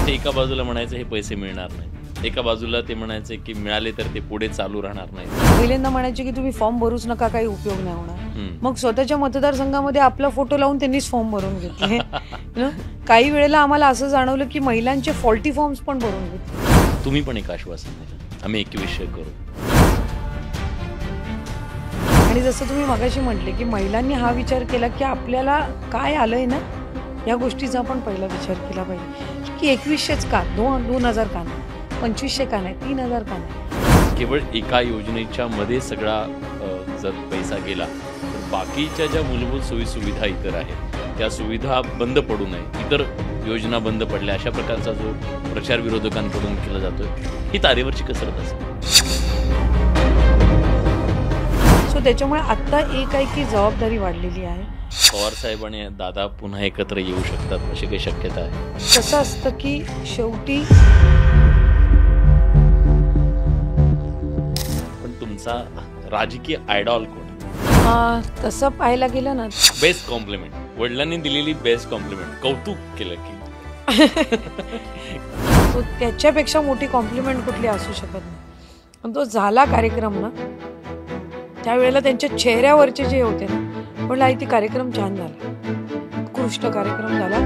ते एका बाजूला म्हणायचं हे पैसे मिळणार नाही, एका बाजूला ते म्हणायचे की मिळाले तर ते पुढे चालू राहणार नाही. पहिल्यांदा म्हणायचे की तुम्ही फॉर्म भरूच नका, काही उपयोग नाही होणार. मग स्वतःच्या मतदारसंघामध्ये आपला फोटो लावून त्यांनीच फॉर्म भरून घेतले. काही वेळेला आम्हाला असं जाणवलं की महिलांचे फॉल्टी फॉर्म्स पण भरून घेतले. तुम्ही पण एक आश्वासन दिलं, आम्ही 2100 करू. आणि जसं तुम्ही मगाशी म्हटले की महिलांनी हा विचार केला की आपल्याला काय आलंय ना, या गोष्टीचा आपण पहिला विचार केला पाहिजे की 2100च का, 2000 का नाही, 2500 का नाही, 3000 का नाही. केवळ एका योजनेच्या मध्ये सगळा जर पैसा गेला तर बाकीच्या ज्या मूलभूत सोयीसुविधा इतर आहेत त्या सुविधा बंद पडू नये, इतर योजना बंद पडल्या, अशा प्रकारचा जो प्रचार विरोधकांकडून केला जातोय ही तारेवरची कसरत असेल. सो त्याच्यामुळे आता एक आहे की जबाबदारी वाढलेली आहे. पवार साहेब आणि दादा पुन्हा एकत्र येऊ शकतात अशी काही शक्यता आहे? कसं असतं की शेवटी पण तुमचा राजकीय आयडॉल कोण? तसं पाहायला गेलं ना, बेस्ट कॉम्प्लिमेंट, वडिलांनी दिलेली बेस्ट कॉम्प्लिमेंट, कौतुक केलं की तो त्याच्यापेक्षा मोठी कॉम्प्लिमेंट कुठली असू शकत नाही. पण तो झाला कार्यक्रम ना, त्यावेळेला त्यांच्या चेहऱ्यावरचे जे होते ना, म्हटलं आई ती कार्यक्रम छान झाला, उत्कृष्ट कार्यक्रम झाला.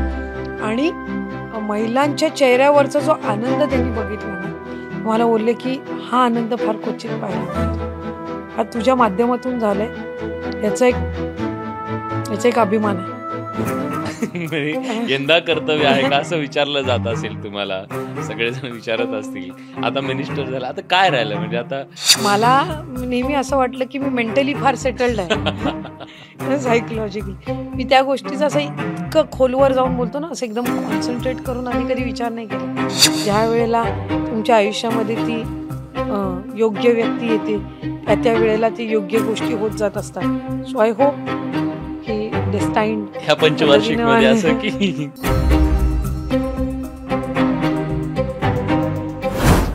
आणि महिलांच्या चेहऱ्यावरचा जो आनंद त्यांनी बघितला ना, मला बोलले की हा आनंद फार क्वचित पाहिला, हा तुझ्या माध्यमातून झालाय, याचा एक अभिमान आहे. यंदा कर्तव्य आहे का असं विचारलं जात असेल तुम्हाला, सगळेजण विचारत असतील. आता मिनिस्टर झाला, आता काय राहिलं? म्हणजे आता मला नेहमी असं वाटलं की मी मेंटली फार सेटल्ड आहे, सायकोलॉजिकली. मी त्या गोष्टीचा असं इतकं खोलवर जाऊन बोलतो ना, असं एकदम कॉन्सन्ट्रेट करून आम्ही कधी विचार नाही केला. ज्या वेळेला तुमच्या आयुष्यामध्ये ती योग्य व्यक्ती येते त्या वेळेला ती योग्य गोष्टी होत जात असतात. सो आय होप की डेस्टाईन ह्या पंचवार्षिक मध्ये असं की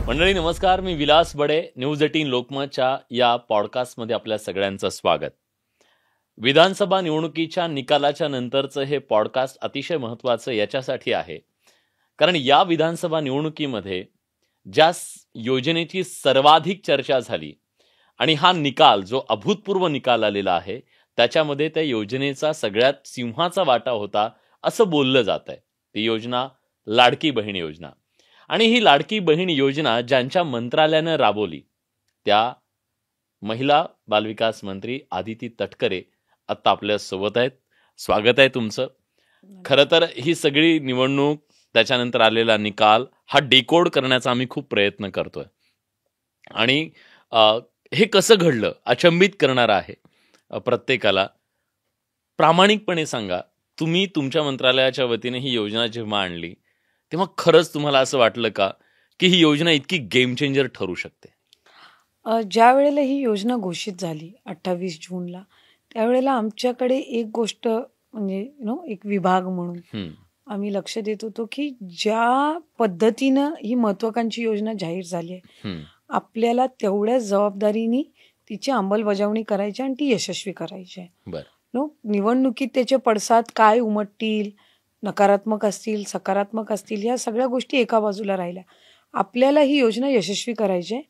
मंडळी नमस्कार, मी विलास बडे, न्यूज 18 लोकमतच्या या पॉडकास्टमध्ये आपल्या सगळ्यांचं स्वागत. विधानसभा निवडणुकीच्या निकालाच्या नंतरचं हे पॉडकास्ट अतिशय महत्त्वाचं याच्यासाठी आहे कारण या विधानसभा निवडणुकीमध्ये ज्या योजनेची सर्वाधिक चर्चा झाली आणि हा निकाल जो अभूतपूर्व निकाल आलेला आहे त्याच्यामध्ये त्या योजनेचा सगळ्यात सिंहाचा वाटा होता असं बोललं जात आहे. ती योजना लाडकी बहीण योजना. आणि ही लाडकी बहीण योजना ज्यांच्या मंत्रालयानं राबवली त्या महिला बालविकास मंत्री आदिती तटकरे आता आपल्या सोबत आहेत. स्वागत आहे तुमचं. खरं तर ही सगळी निवडणूक, त्याच्यानंतर आलेला निकाल हा डिकोड करण्याचा आम्ही खूप प्रयत्न करतोय आणि हे कसं घडलं अचंबित करणार आहे प्रत्येकाला. प्रामाणिकपणे सांगा, तुम्ही तुमच्या मंत्रालयाच्या वतीने ही योजना जेव्हा आणली तेव्हा खरंच तुम्हाला असं वाटलं का की ही योजना इतकी गेम चेंजर ठरू शकते? ज्या वेळेला ही योजना घोषित झाली 28 जूनला, त्यावेळेला आमच्याकडे एक गोष्ट म्हणजे एक विभाग म्हणून आम्ही लक्ष देत होतो की ज्या पद्धतीनं ही महत्वाकांक्षी योजना जाहीर झाली आहे, आपल्याला तेवढ्याच जबाबदारीने तिची अंमलबजावणी करायची आणि ती यशस्वी करायची आहे. निवडणुकीत त्याचे पडसाद काय उमटतील, नकारात्मक असतील, सकारात्मक असतील, या सगळ्या गोष्टी एका बाजूला राहिल्या. आपल्याला ही योजना यशस्वी करायची आहे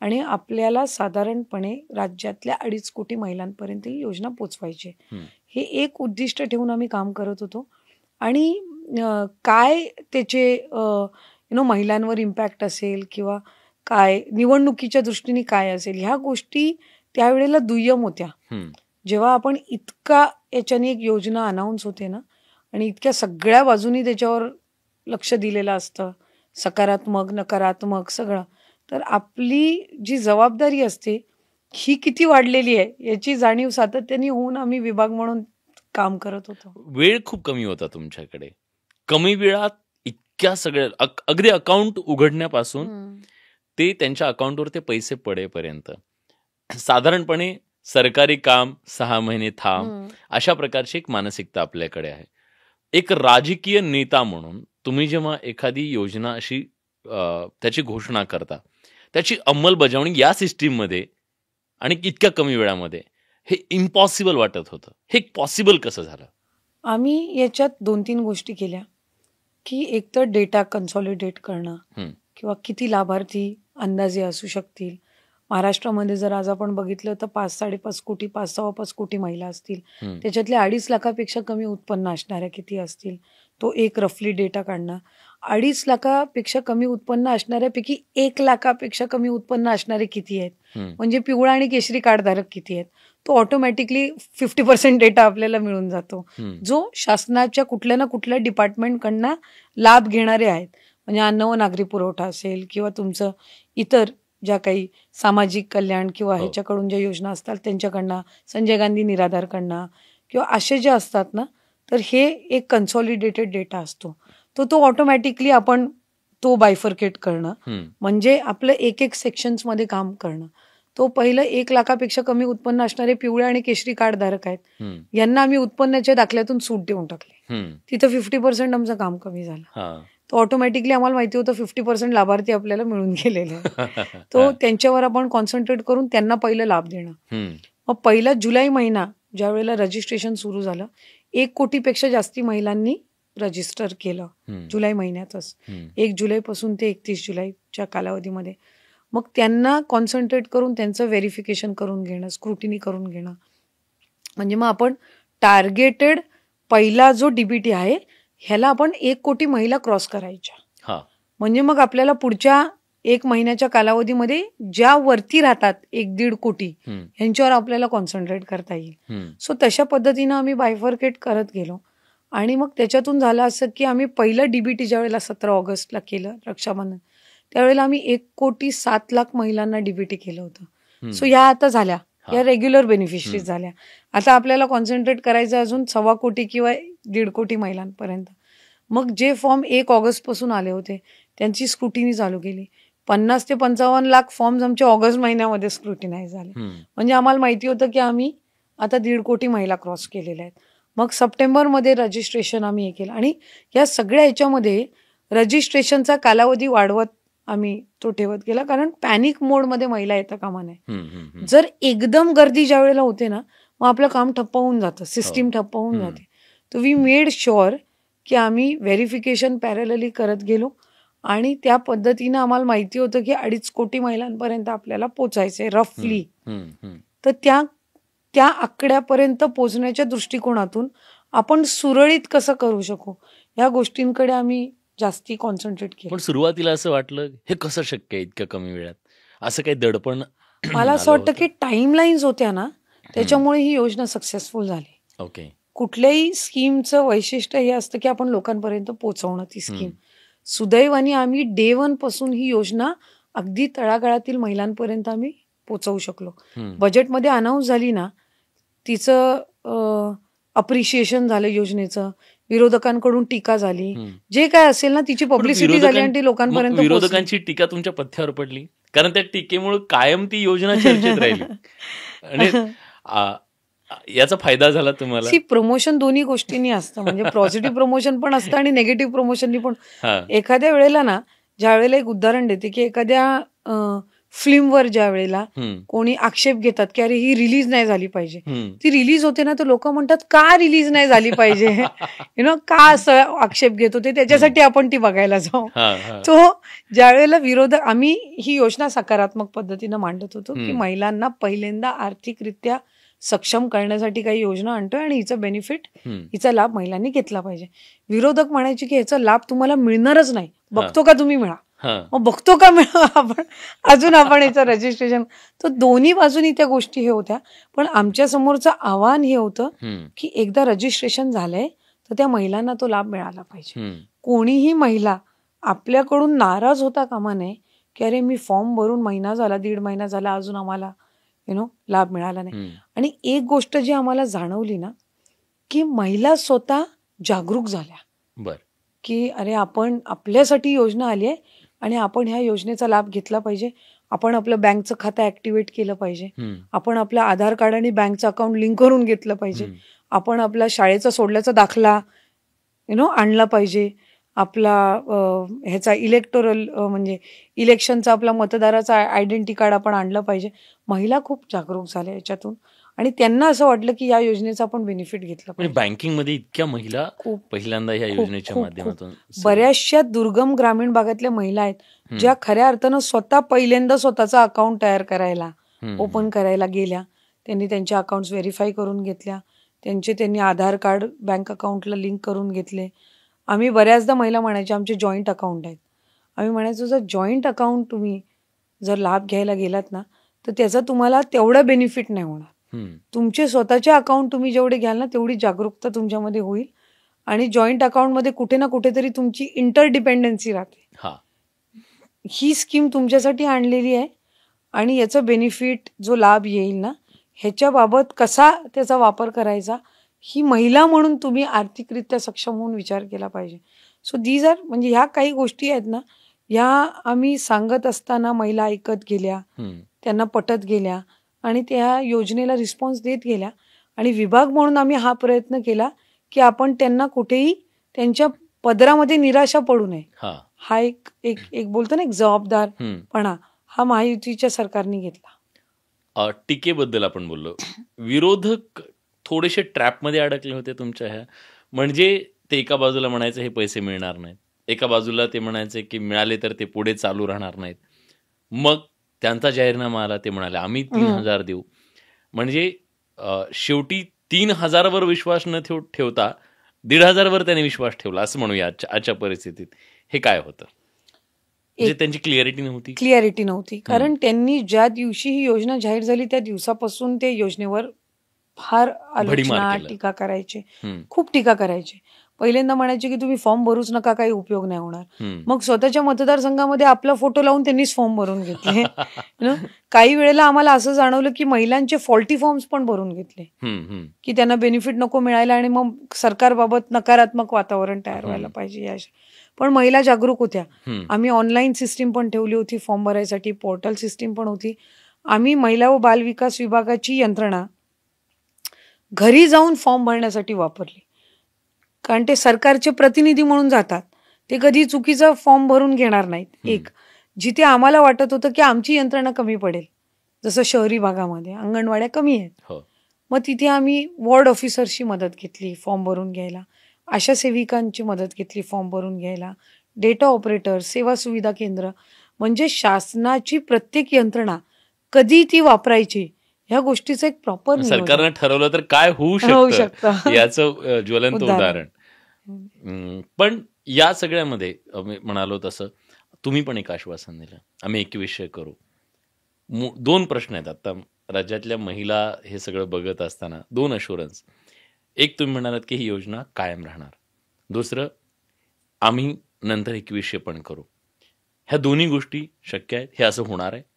आणि आपल्याला साधारणपणे राज्यातल्या 2.5 कोटी महिलांपर्यंत ही योजना पोचवायची आहे. हे एक उद्दिष्ट ठेवून आम्ही काम करत होतो. आणि काय त्याचे महिलांवर इम्पॅक्ट असेल किंवा काय निवडणुकीच्या दृष्टीने काय असेल, ह्या गोष्टी त्यावेळेला दुय्यम होत्या. जेव्हा आपण इतका याच्याने एक योजना अनाऊन्स होते ना आणि इतक्या सगळ्या बाजूनी त्याच्यावर लक्ष दिलेलं असतं, सकारात्मक नकारात्मक सगळं, तर आपली जी जबाबदारी असते ही किती वाढलेली आहे याची जाणीव सातत्याने होऊन आम्ही विभाग म्हणून काम करत होतो. वेळ खूप कमी होता तुमच्याकडे, कमी वेळात इतक्या सगळ्या अगदी अकाउंट उघडण्यापासून ते त्यांच्या अकाउंटवर ते पैसे पडेपर्यंत साधारणपणे सरकारी काम 6 महिने थांब, अशा प्रकारची एक मानसिकता आपल्याकडे आहे. एक राजकीय नेता म्हणून तुम्ही जेव्हा एखादी योजना अशी त्याची घोषणा करता, त्याची अंमलबजावणी या सिस्टीममध्ये आणि इतक्या कमी वेळामध्ये, हे इम्पॉसिबल वाटत होतं. हे पॉसिबल कसं झालं? आम्ही याच्यात 2-3 गोष्टी केल्या. की एकतर डेटा कन्सॉलिडेट करणं हम्म, किंवा किती लाभार्थी अंदाजे असू शकतील. महाराष्ट्रामध्ये जर आज आपण बघितलं तर 5-5.5 कोटी 5-5.25 कोटी महिला असतील. हम्म, त्याच्यातल्या 2.5 लाखापेक्षा कमी उत्पन्न असणाऱ्या किती असतील, तो एक रफली डेटा काढणं. 2.5 लाखापेक्षा कमी उत्पन्न असणाऱ्यापैकी 1 लाखापेक्षा कमी उत्पन्न असणारे किती आहेत, हम्म, म्हणजे पिवळा आणि केशरी कार्डधारक किती आहेत, तो ऑटोमॅटिकली 50% डेटा आपल्याला मिळून जातो, हम्म, जो शासनाच्या कुठल्या ना कुठल्या डिपार्टमेंटकडनं लाभ घेणारे आहेत. म्हणजे अन्न व नागरी पुरवठा असेल किंवा तुमचं इतर ज्या काही सामाजिक कल्याण किंवा हो. ह्याच्याकडून ज्या योजना असतात त्यांच्याकडनं, संजय गांधी निराधारकडनं किंवा असे जे असतात ना, तर हे एक कन्सॉलिडेटेड डेटा असतो. तो ऑटोमॅटिकली आपण तो बायफर्केट करणं, हम्म, म्हणजे आपलं एक एक सेक्शन्समध्ये काम करणं. तो पहिलं 1 लाखापेक्षा कमी उत्पन्न असणारे पिवळे आणि केशरी कार्डधारक आहेत, हम्म, यांना आम्ही उत्पन्नाच्या दाखल्यातून सूट देऊन टाकली. हम्म, तिथं 50% आमचं काम कमी झालं. हा. तो ऑटोमॅटिकली आम्हाला माहिती होतं 50% लाभार्थी आपल्याला मिळून गेलेले आहेत. तो त्यांच्यावर आपण कॉन्सन्ट्रेट करून त्यांना पहिलं लाभ देणं. हम्म, मग पहिला जुलै महिना ज्या वेळेला रजिस्ट्रेशन सुरू झालं, 1 कोटीपेक्षा जास्ती महिलांनी रजिस्टर केलं हम्म, जुलै महिन्यातच. हम्म, 1 जुलैपासून ते 31 जुलैच्या कालावधीमध्ये. मग त्यांना कॉन्सन्ट्रेट करून त्यांचं व्हेरिफिकेशन करून घेणं, स्क्रुटिनी करून घेणं. म्हणजे मग आपण टार्गेटेड पहिला जो डीबीटी आहे ह्याला आपण 1 कोटी महिला क्रॉस करायच्या. हा. म्हणजे मग आपल्याला पुढच्या 1 महिन्याच्या कालावधीमध्ये ज्या वरती राहतात 1-1.5 कोटी हम्म, ह्यांच्यावर आपल्याला कॉन्सन्ट्रेट करता येईल. हम्म, सो तशा पद्धतीनं आम्ही बायफर्केट करत गेलो. आणि मग त्याच्यातून झालं असं की आम्ही पहिलं डीबीटी ज्या वेळेला 17 ऑगस्टला केलं रक्षाबंधन, त्यावेळेला आम्ही 1,07,00,000 महिलांना डीबीटी केलं होतं. हम्म, सो ह्या आता झाल्या, हा. या रेग्युलर बेनिफिशरीज झाल्या. आता आपल्याला कॉन्सन्ट्रेट करायचं अजून 1.25 कोटी किंवा 1.5 कोटी महिलांपर्यंत. मग जे फॉर्म 1 ऑगस्टपासून आले होते त्यांची स्क्रुटिनी चालू केली. 50 ते 55 लाख फॉर्म्स आमच्या ऑगस्ट महिन्यामध्ये स्क्रुटिनाइज झाले. हम्म, म्हणजे आम्हाला माहिती होतं की आम्ही आता 1.5 कोटी महिला क्रॉस केलेल्या आहेत. मग सप्टेंबरमध्ये रजिस्ट्रेशन आम्ही हे केलं आणि या सगळ्या ह्याच्यामध्ये रजिस्ट्रेशनचा कालावधी वाढवत आम्ही तो ठेवत गेला, कारण पॅनिक मोडमध्ये महिला येता कामा नये. हम्म, हम्म, हम्म, जर एकदम गर्दी ज्या वेळेला होते ना, मग आपलं काम ठप्प होऊन जातं, सिस्टीम ठप्प होऊन हम्म. जाते. तर वी मेड शुअर की आम्ही व्हेरिफिकेशन पॅरलली करत गेलो आणि त्या पद्धतीनं आम्हाला माहिती होतं की 2.5 कोटी महिलांपर्यंत आपल्याला पोचायचंय रफली. हम्म, हम्म, तर त्या आकड्यापर्यंत पोहोचण्याच्या दृष्टिकोनातून आपण सुरळीत कसं करू शकू या गोष्टींकडे आम्ही जास्ती कॉन्सन्ट्रेट केलं. पण सुरुवातीला असं वाटलं हे कसं शक्य आहे इतक्या कमी वेळात, असं काही दडपण मला असं आलं वाटतं होतं? की टाईमलाईन्स होत्या ना, त्याच्यामुळे ही योजना सक्सेसफुल झाली. ओके. कुठल्याही स्कीमचं वैशिष्ट्य हे असतं की आपण लोकांपर्यंत पोहोचवणं ती स्कीम. हम्म, सुदैवाने आम्ही डे 1 पासून ही योजना अगदी तळागाळातील महिलांपर्यंत आम्ही पोहोचवू शकलो. हम्म, बजेटमध्ये अनाऊन्स झाली ना, तिचं अप्रिशिएशन झालं योजनेचं, विरोधकांकडून टीका झाली, हम्म. जे काय असेल ना तिची पण पब्लिसिटी झाली आणि ती लोकांपर्यंत मग पोहोचली. विरोधकांची टीका तुमच्या पथ्यावर पडली, कारण त्या टीकेमुळे कायम ती योजना चर्चेत राहिली आणि याचा फायदा झाला तुम्हाला? सी प्रमोशन दोन्ही गोष्टींनी असतं, म्हणजे पॉझिटिव्ह प्रमोशन पण असतं आणि निगेटिव्ह प्रमोशननी पण. हा. एखाद्या वेळेला ना, ज्या वेळेला एक उदाहरण देते की एखाद्या फिल्मवर ज्या वेळेला हम्म, कोणी आक्षेप घेतात की अरे ही रिलीज नाही झाली पाहिजे, हम्म, ती रिलीज होते ना, तर लोक म्हणतात का रिलीज नाही झाली पाहिजे, का असं आक्षेप घेत होते, त्याच्यासाठी आपण ती बघायला जाऊ. हा, हा. तो ज्या वेळेला विरोधक, आम्ही ही योजना सकारात्मक पद्धतीनं मांडत होतो की हम्म. महिलांना पहिल्यांदा आर्थिकरित्या सक्षम करण्यासाठी काही योजना आणतोय आणि हिचा बेनिफिट, हम्म, हिचा लाभ महिलांनी घेतला पाहिजे. विरोधक म्हणायचे की ह्याचा लाभ तुम्हाला मिळणारच नाही, बघतो का तुम्ही मिळा. हा. मग बघतो का मिळा आपण अजून आपण याचं रजिस्ट्रेशन. तर दोन्ही बाजूनी त्या गोष्टी हे होत्या. पण आमच्या समोरचं आव्हान हे होतं हम्म, की एकदा रजिस्ट्रेशन झालंय तर त्या महिलांना तो लाभ मिळाला पाहिजे. हम्म, कोणीही महिला आपल्याकडून नाराज होता कामा नये की अरे मी फॉर्म भरून महिना झाला, 1.5 महिना झाला, अजून आम्हाला लाभ मिळाला नाही. हम्म, आणि एक गोष्ट जी आम्हाला जाणवली ना, की महिला स्वतः जागरूक झाल्या बर. की अरे आपण आपल्यासाठी योजना आली आहे आणि आपण ह्या योजनेचा लाभ घेतला पाहिजे. आपण आपलं बँकचं खातं ऍक्टिव्हेट केलं पाहिजे. हम्म, आपण आपलं आधार कार्ड आणि बँकचं अकाउंट लिंक करून घेतलं पाहिजे. हम्म, आपण आपला शाळेचा सोडल्याचा दाखला आणला पाहिजे. आपला ह्याचा इलेक्टोरल म्हणजे इलेक्शनचा आपला मतदाराचा आयडेंटिटी कार्ड आपण आणलं पाहिजे. महिला खूप जागरूक झाल्या याच्यातून आणि त्यांना असं वाटलं की या योजनेचा आपण बेनिफिट घेतला म्हणजे बँकिंगमध्ये इतक्या महिला पहिल्यांदा या योजनेच्या माध्यमातून बऱ्याचशा दुर्गम ग्रामीण भागातल्या महिला आहेत ज्या खऱ्या अर्थानं स्वतः पहिल्यांदा स्वतःचा अकाउंट तयार करायला ओपन करायला गेल्या. त्यांनी त्यांच्या अकाउंट्स व्हेरीफाय करून घेतल्या, त्यांनी आधार कार्ड बँक अकाउंटला लिंक करून घेतले. आम्ही बऱ्याचदा महिला म्हणायचे आमचे जॉईंट अकाउंट आहेत. आम्ही म्हणायचो जर जॉईंट अकाउंट तुम्ही जर लाभ घ्यायला गेलात ना तर त्याचा तुम्हाला तेवढा बेनिफिट नाही होणार. तुमचे स्वतःचे अकाउंट तुम्ही जेवढे घ्याल ना तेवढी जागरूकता तुमच्यामध्ये होईल आणि जॉईंट अकाउंटमध्ये कुठे ना कुठेतरी तुमची इंटरडिपेंडन्सी राहते. ही स्कीम तुमच्यासाठी आणलेली आहे आणि याचा बेनिफिट जो लाभ येईल ना ह्याच्याबाबत कसा त्याचा वापर करायचा ही महिला म्हणून तुम्ही आर्थिकरित्या सक्षम होऊन विचार केला पाहिजे. सो दीज आर म्हणजे ह्या काही गोष्टी आहेत ना ह्या आम्ही सांगत असताना महिला ऐकत गेल्या, त्यांना पटत गेल्या आणि त्या योजनेला रिस्पॉन्स देत गेल्या. आणि विभाग म्हणून आम्ही हा प्रयत्न केला की आपण त्यांना कुठेही त्यांच्या पदरामध्ये निराशा पडू नये. हा एक एक एक बोलतो ना एक जबाबदारपणा हा महायुतीच्या सरकारने घेतला. टीकेबद्दल आपण बोललो, विरोधक थोडेसे ट्रॅपमध्ये अडकले होते तुमच्या ह्या, म्हणजे ते एका बाजूला म्हणायचं हे पैसे मिळणार नाहीत, एका बाजूला ते म्हणायचे की मिळाले तर ते पुढे चालू राहणार नाहीत. मग त्यांचा जाहीरनामा आला, ते म्हणाले आम्ही 3,000 देऊ. म्हणजे शेवटी 3,000 वर विश्वास न ठेवता 1,500 वर त्याने विश्वास ठेवला असं म्हणूया आजच्या परिस्थितीत. हे काय होतं? म्हणजे त्यांची क्लिअरिटी नव्हती. कारण त्यांनी ज्या दिवशी ही योजना जाहीर झाली त्या दिवसापासून ते योजनेवर फार आलोचना टीका करायचे, खूप टीका करायचे. पहिल्यांदा म्हणायचे की तुम्ही फॉर्म भरूच नका, काही उपयोग नाही होणार. मग स्वतःच्या मतदारसंघामध्ये आपला फोटो लावून त्यांनीच फॉर्म भरून घेतले. काही वेळेला आम्हाला असं जाणवलं की महिलांचे फॉल्टी फॉर्म्स पण भरून घेतले की त्यांना बेनिफिट नको मिळायला आणि मग सरकारबाबत नकारात्मक वातावरण तयार व्हायला पाहिजे. पण महिला जागरूक होत्या. आम्ही ऑनलाईन सिस्टीम पण ठेवली होती फॉर्म भरायसाठी, पोर्टल सिस्टीम पण होती. आम्ही महिला व बाल विकास विभागाची यंत्रणा घरी जाऊन फॉर्म भरण्यासाठी वापरली. कारण ते सरकारचे प्रतिनिधी म्हणून जातात, ते कधी चुकीचा फॉर्म भरून घेणार नाहीत. एक जिथे आम्हाला वाटत होतं की आमची यंत्रणा कमी पडेल, जसं शहरी भागामध्ये अंगणवाड्या कमी आहेत, मग तिथे आम्ही वॉर्ड ऑफिसरची मदत घेतली फॉर्म भरून घ्यायला, आशा सेविकांची मदत घेतली फॉर्म भरून घ्यायला, डेटा ऑपरेटर, सेवा सुविधा केंद्र. म्हणजे शासनाची प्रत्येक यंत्रणा कधी ती वापरायची ह्या गोष्टीचं एक प्रॉपर सरकारने ठरवलं तर काय होऊ शकतं याचं ज्वलंत उदाहरण. पण या सगळ्यामध्ये म्हणालो तसं तुम्ही पण एक आश्वासन दिलं, आम्ही 2100 करू. 2 प्रश्न आहेत आता राज्यातल्या महिला हे सगळं बघत असताना, 2 अश्युरन्स. एक तुम्ही म्हणालात की ही योजना कायम राहणार, दुसरं आम्ही नंतर 2100 पण करू. ह्या दोन्ही गोष्टी शक्य आहेत? हे असं होणार आहे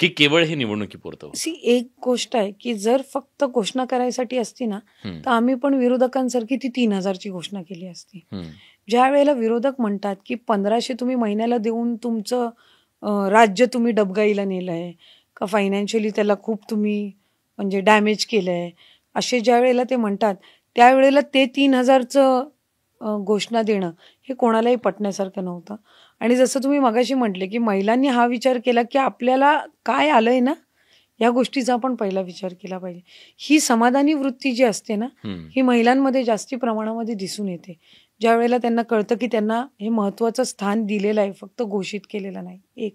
की केवळ हे निवडणुकीपुरतं? एक गोष्ट आहे की जर फक्त घोषणा करायसाठी असती ना तर आम्ही पण विरोधकांसारखी ती 3,000ची घोषणा केली असती. ज्या वेळेला विरोधक म्हणतात की 1,500 तुम्ही महिन्याला देऊन तुमचं राज्य तुम्ही डबगाईला नेलंय का, फायनान्शियली त्याला खूप तुम्ही म्हणजे डॅमेज केलंय, असे ज्या वेळेला ते म्हणतात त्यावेळेला ते 3,000चं घोषणा देणं हे कोणालाही पटण्यासारखं नव्हतं. आणि जसं तुम्ही मगाशी म्हटले की महिलांनी हा विचार केला की आपल्याला काय आलंय ना या गोष्टीचा आपण पहिला विचार केला पाहिजे. ही समाधानी वृत्ती जी असते ना ही महिलांमध्ये जास्ती प्रमाणामध्ये दिसून येते ज्या वेळेला त्यांना कळतं की त्यांना हे महत्वाचं स्थान दिलेलं आहे, फक्त घोषित केलेलं नाही. एक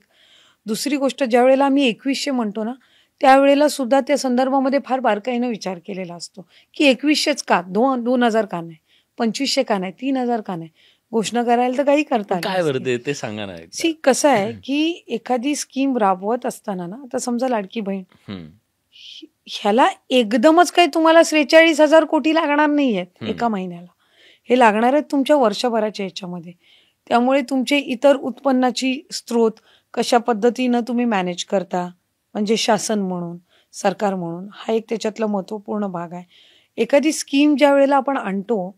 दुसरी गोष्ट, ज्या वेळेला आम्ही 2100 म्हणतो ना त्यावेळेला सुद्धा त्या संदर्भामध्ये फार बारकाईनं विचार केलेला असतो की 2100च का, 2,000 का नाही, 2,500 का नाही, 3,000 का नाही. घोषणा करायला तर काही करता काय बरं ते सांगा ना. कसं आहे की एखादी स्कीम राबवत असताना ना, आता समजा लाडकी बहीण, ह्याला एकदमच काही तुम्हाला 43,000 कोटी लागणार नाहीयेत एका महिन्याला, हे लागणार आहेत तुमच्या वर्षभराच्या ह्याच्यामध्ये. त्यामुळे तुमचे इतर उत्पन्नाची स्रोत कशा पद्धतीनं तुम्ही मॅनेज करता, म्हणजे शासन म्हणून, सरकार म्हणून, हा एक त्याच्यातला महत्वपूर्ण भाग आहे. एखादी स्कीम ज्या वेळेला आपण आणतो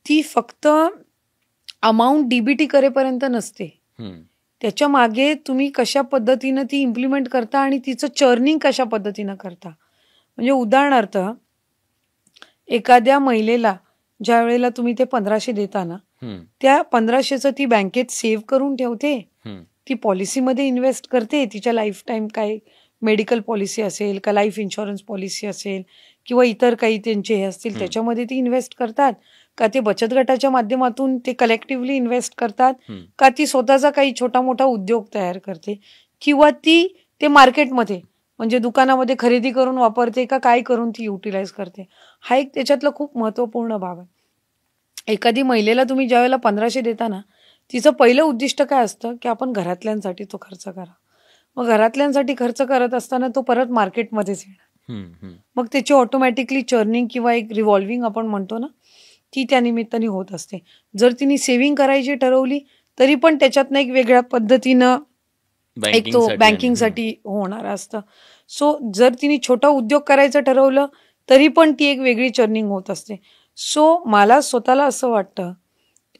ती फक्त अमाऊंट डीबीटी करेपर्यंत नसते, त्याच्या मागे तुम्ही कशा पद्धतीनं ती इम्प्लिमेंट करता आणि तिचं चर्निंग कशा पद्धतीनं करता. म्हणजे उदाहरणार्थ एखाद्या महिलेला ज्या वेळेला तुम्ही ते 1,500 देता ना, त्या 1,500चं ती बँकेत सेव्ह करून ठेवते, ती पॉलिसीमध्ये इन्व्हेस्ट करते, तिच्या लाईफ टाईम काय मेडिकल पॉलिसी असेल का लाईफ इन्शुरन्स पॉलिसी असेल किंवा इतर काही त्यांचे हे असतील त्याच्यामध्ये ती इन्व्हेस्ट करतात, का ते बचत गटाच्या माध्यमातून ते कलेक्टिव्हली इन्व्हेस्ट करतात, का ती स्वतःचा काही छोटा मोठा उद्योग तयार करते, किंवा ती ते मार्केटमध्ये म्हणजे दुकानामध्ये खरेदी करून वापरते का काय करून ती युटिलाइज करते. हा एक त्याच्यातला खूप महत्वपूर्ण भाग आहे. एखादी महिलेला तुम्ही ज्यावेळेला 1500 देता ना, तिचं पहिलं उद्दिष्ट काय असतं की आपण घरातल्यांसाठी तो खर्च करा. मग घरातल्यांसाठी खर्च करत असताना तो परत मार्केटमध्येच येणार. मग त्याची ऑटोमॅटिकली चर्निंग किंवा एक रिव्हॉल्विंग आपण म्हणतो ना, ती त्या निमित्ताने होत असते. जर तिने सेव्हिंग करायची ठरवली तरी पण त्याच्यातनं एक वेगळ्या पद्धतीनं एक तो बँकिंगसाठी होणार असतं. सो जर तिने छोटा उद्योग करायचं ठरवलं तरी पण ती एक वेगळी चर्निंग होत असते. सो मला स्वतःला असं वाटतं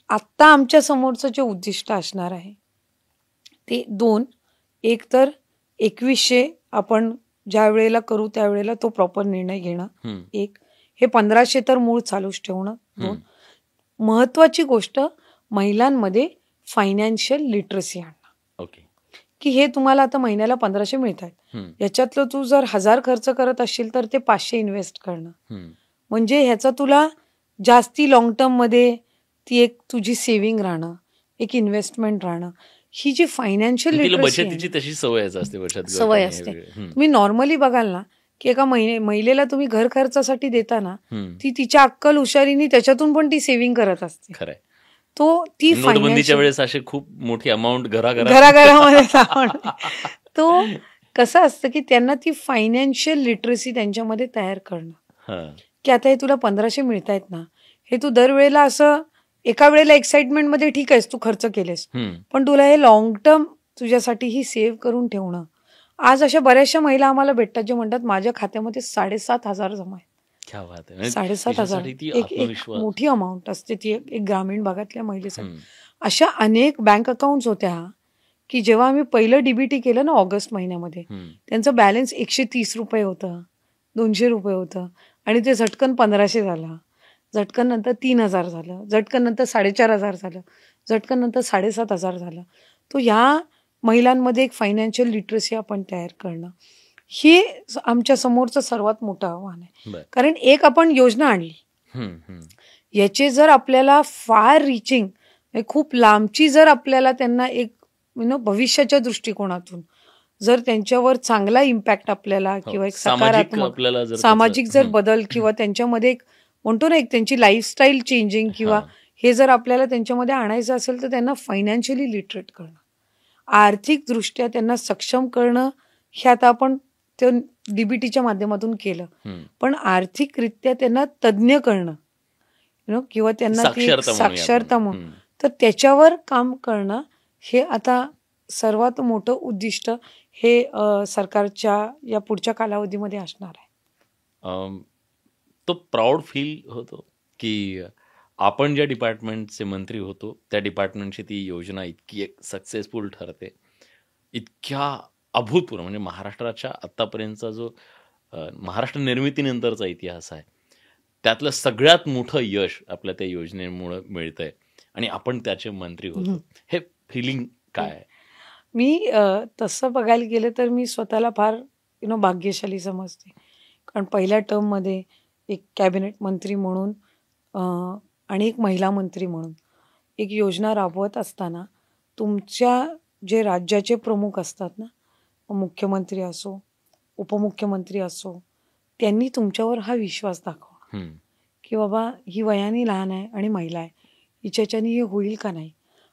आत्ता आमच्या समोरचं जे उद्दिष्ट असणार आहे ते 2, एक तर 2100 आपण ज्या वेळेला करू त्यावेळेला तो प्रॉपर निर्णय घेणं, एक हे 1500 तर मूळ चालूच ठेवणं, 2 महत्वाची गोष्ट महिलांमध्ये फायनान्शियल लिटरसी आणणं. ओके, की हे तुम्हाला आता महिन्याला 1500 मिळत आहेत, याच्यातलं तू जर 1000 खर्च करत असशील तर ते 500 इन्व्हेस्ट करणं, म्हणजे ह्याचा तुला जास्ती लॉंग टर्म मध्ये ती एक तुझी सेव्हिंग राहणं, एक इन्व्हेस्टमेंट राहणं, ही जी फायनान्शियल बचतीची तशी सवय असते. तुम्ही नॉर्मली बघाल ना की एका महिलेला तुम्ही घर खर्चासाठी देताना ती तिच्या अक्कल हुशारीने त्याच्यातून पण ती सेव्हिंग करत असते. खरंय. तो ती नोटबंदीच्या वेळेस असे खूप मोठी अमाऊंट घराघरामध्ये तो कसं असतं की त्यांना ती फायनान्शियल लिटरसी त्यांच्यामध्ये तयार करणं, की आता हे तुला 1500 मिळतायत ना, हे तू दरवेळेला असं एका वेळेला एक्साइटमेंटमध्ये ठीक आहेस तू खर्च केलेस, पण तुला हे लॉंग टर्म तुझ्यासाठी ही सेव्ह करून ठेवणं. आज अशा बऱ्याचशा महिला आम्हाला भेटतात जे म्हणतात माझ्या खात्यामध्ये 7,500 जमा आहेत. 7,500 एक मोठी अमाऊंट असते ती एक ग्रामीण भागातल्या महिलेसाठी. अशा अनेक बँक अकाउंट्स होत्या की जेव्हा आम्ही पहिलं डीबीटी केलं ना ऑगस्ट महिन्यामध्ये, त्यांचं बॅलन्स 130 रुपये होतं, 200 रुपये होतं, आणि ते झटकन 1500 झालं, झटकन नंतर 3000 झालं, झटकन नंतर 4500 झालं, झटकन नंतर 7500 झालं. तो ह्या महिलांमध्ये एक फायनान्शियल लिटरसी आपण तयार करणं हे आमच्या समोरचं सर्वात मोठं आव्हान आहे. कारण एक आपण योजना आणली, याचे जर आपल्याला फार रिचिंग खूप लांबची जर आपल्याला त्यांना एक भविष्याच्या दृष्टिकोनातून जर त्यांच्यावर चांगला इम्पॅक्ट आपल्याला किंवा एक सकारात्मक सामाजिक जर बदल किंवा त्यांच्यामध्ये एक म्हणतो ना एक त्यांची लाईफस्टाईल चेंजिंग किंवा हे जर आपल्याला त्यांच्यामध्ये आणायचं असेल तर त्यांना फायनान्शियली लिटरेट करणं, आर्थिक दृष्ट्या त्यांना सक्षम करणं, हे आता आपण ते डीबीटीच्या माध्यमातून केलं, पण आर्थिकरित्या त्यांना तज्ज्ञ करणं किंवा त्यांना साक्षरता म्हणून तर त्याच्यावर काम करणं हे आता सर्वात मोठं उद्दिष्ट हे सरकारच्या या पुढच्या कालावधीमध्ये असणार आहे. तो प्राऊड फील होतो की आपण ज्या डिपार्टमेंटचे मंत्री होतो त्या डिपार्टमेंटची ती योजना इतकी एक सक्सेसफुल ठरते, इतक्या अभूतपूर्व, म्हणजे महाराष्ट्राच्या आत्तापर्यंतचा जो महाराष्ट्र निर्मितीनंतरचा इतिहास आहे त्यातलं सगळ्यात मोठं यश आपल्या त्या योजनेमुळं मिळतंय आणि आपण त्याचे मंत्री होतो. हे फिलिंग काय आहे? मी तसं बघायला गेलं तर मी स्वतःला फार भाग्यशाली समजते, कारण पहिल्या टर्ममध्ये एक कॅबिनेट मंत्री म्हणून आणि एक महिला मंत्री म्हणून एक योजना राबवत असताना तुमच्या जे राज्याचे प्रमुख असतात ना, मुख्यमंत्री असो उपमुख्यमंत्री असो, त्यांनी तुमच्यावर हा विश्वास दाखवणं की बाबा ही वयाने लहान आहे आणि महिला आहे, हिच्याच्याने हे होईल का नाही,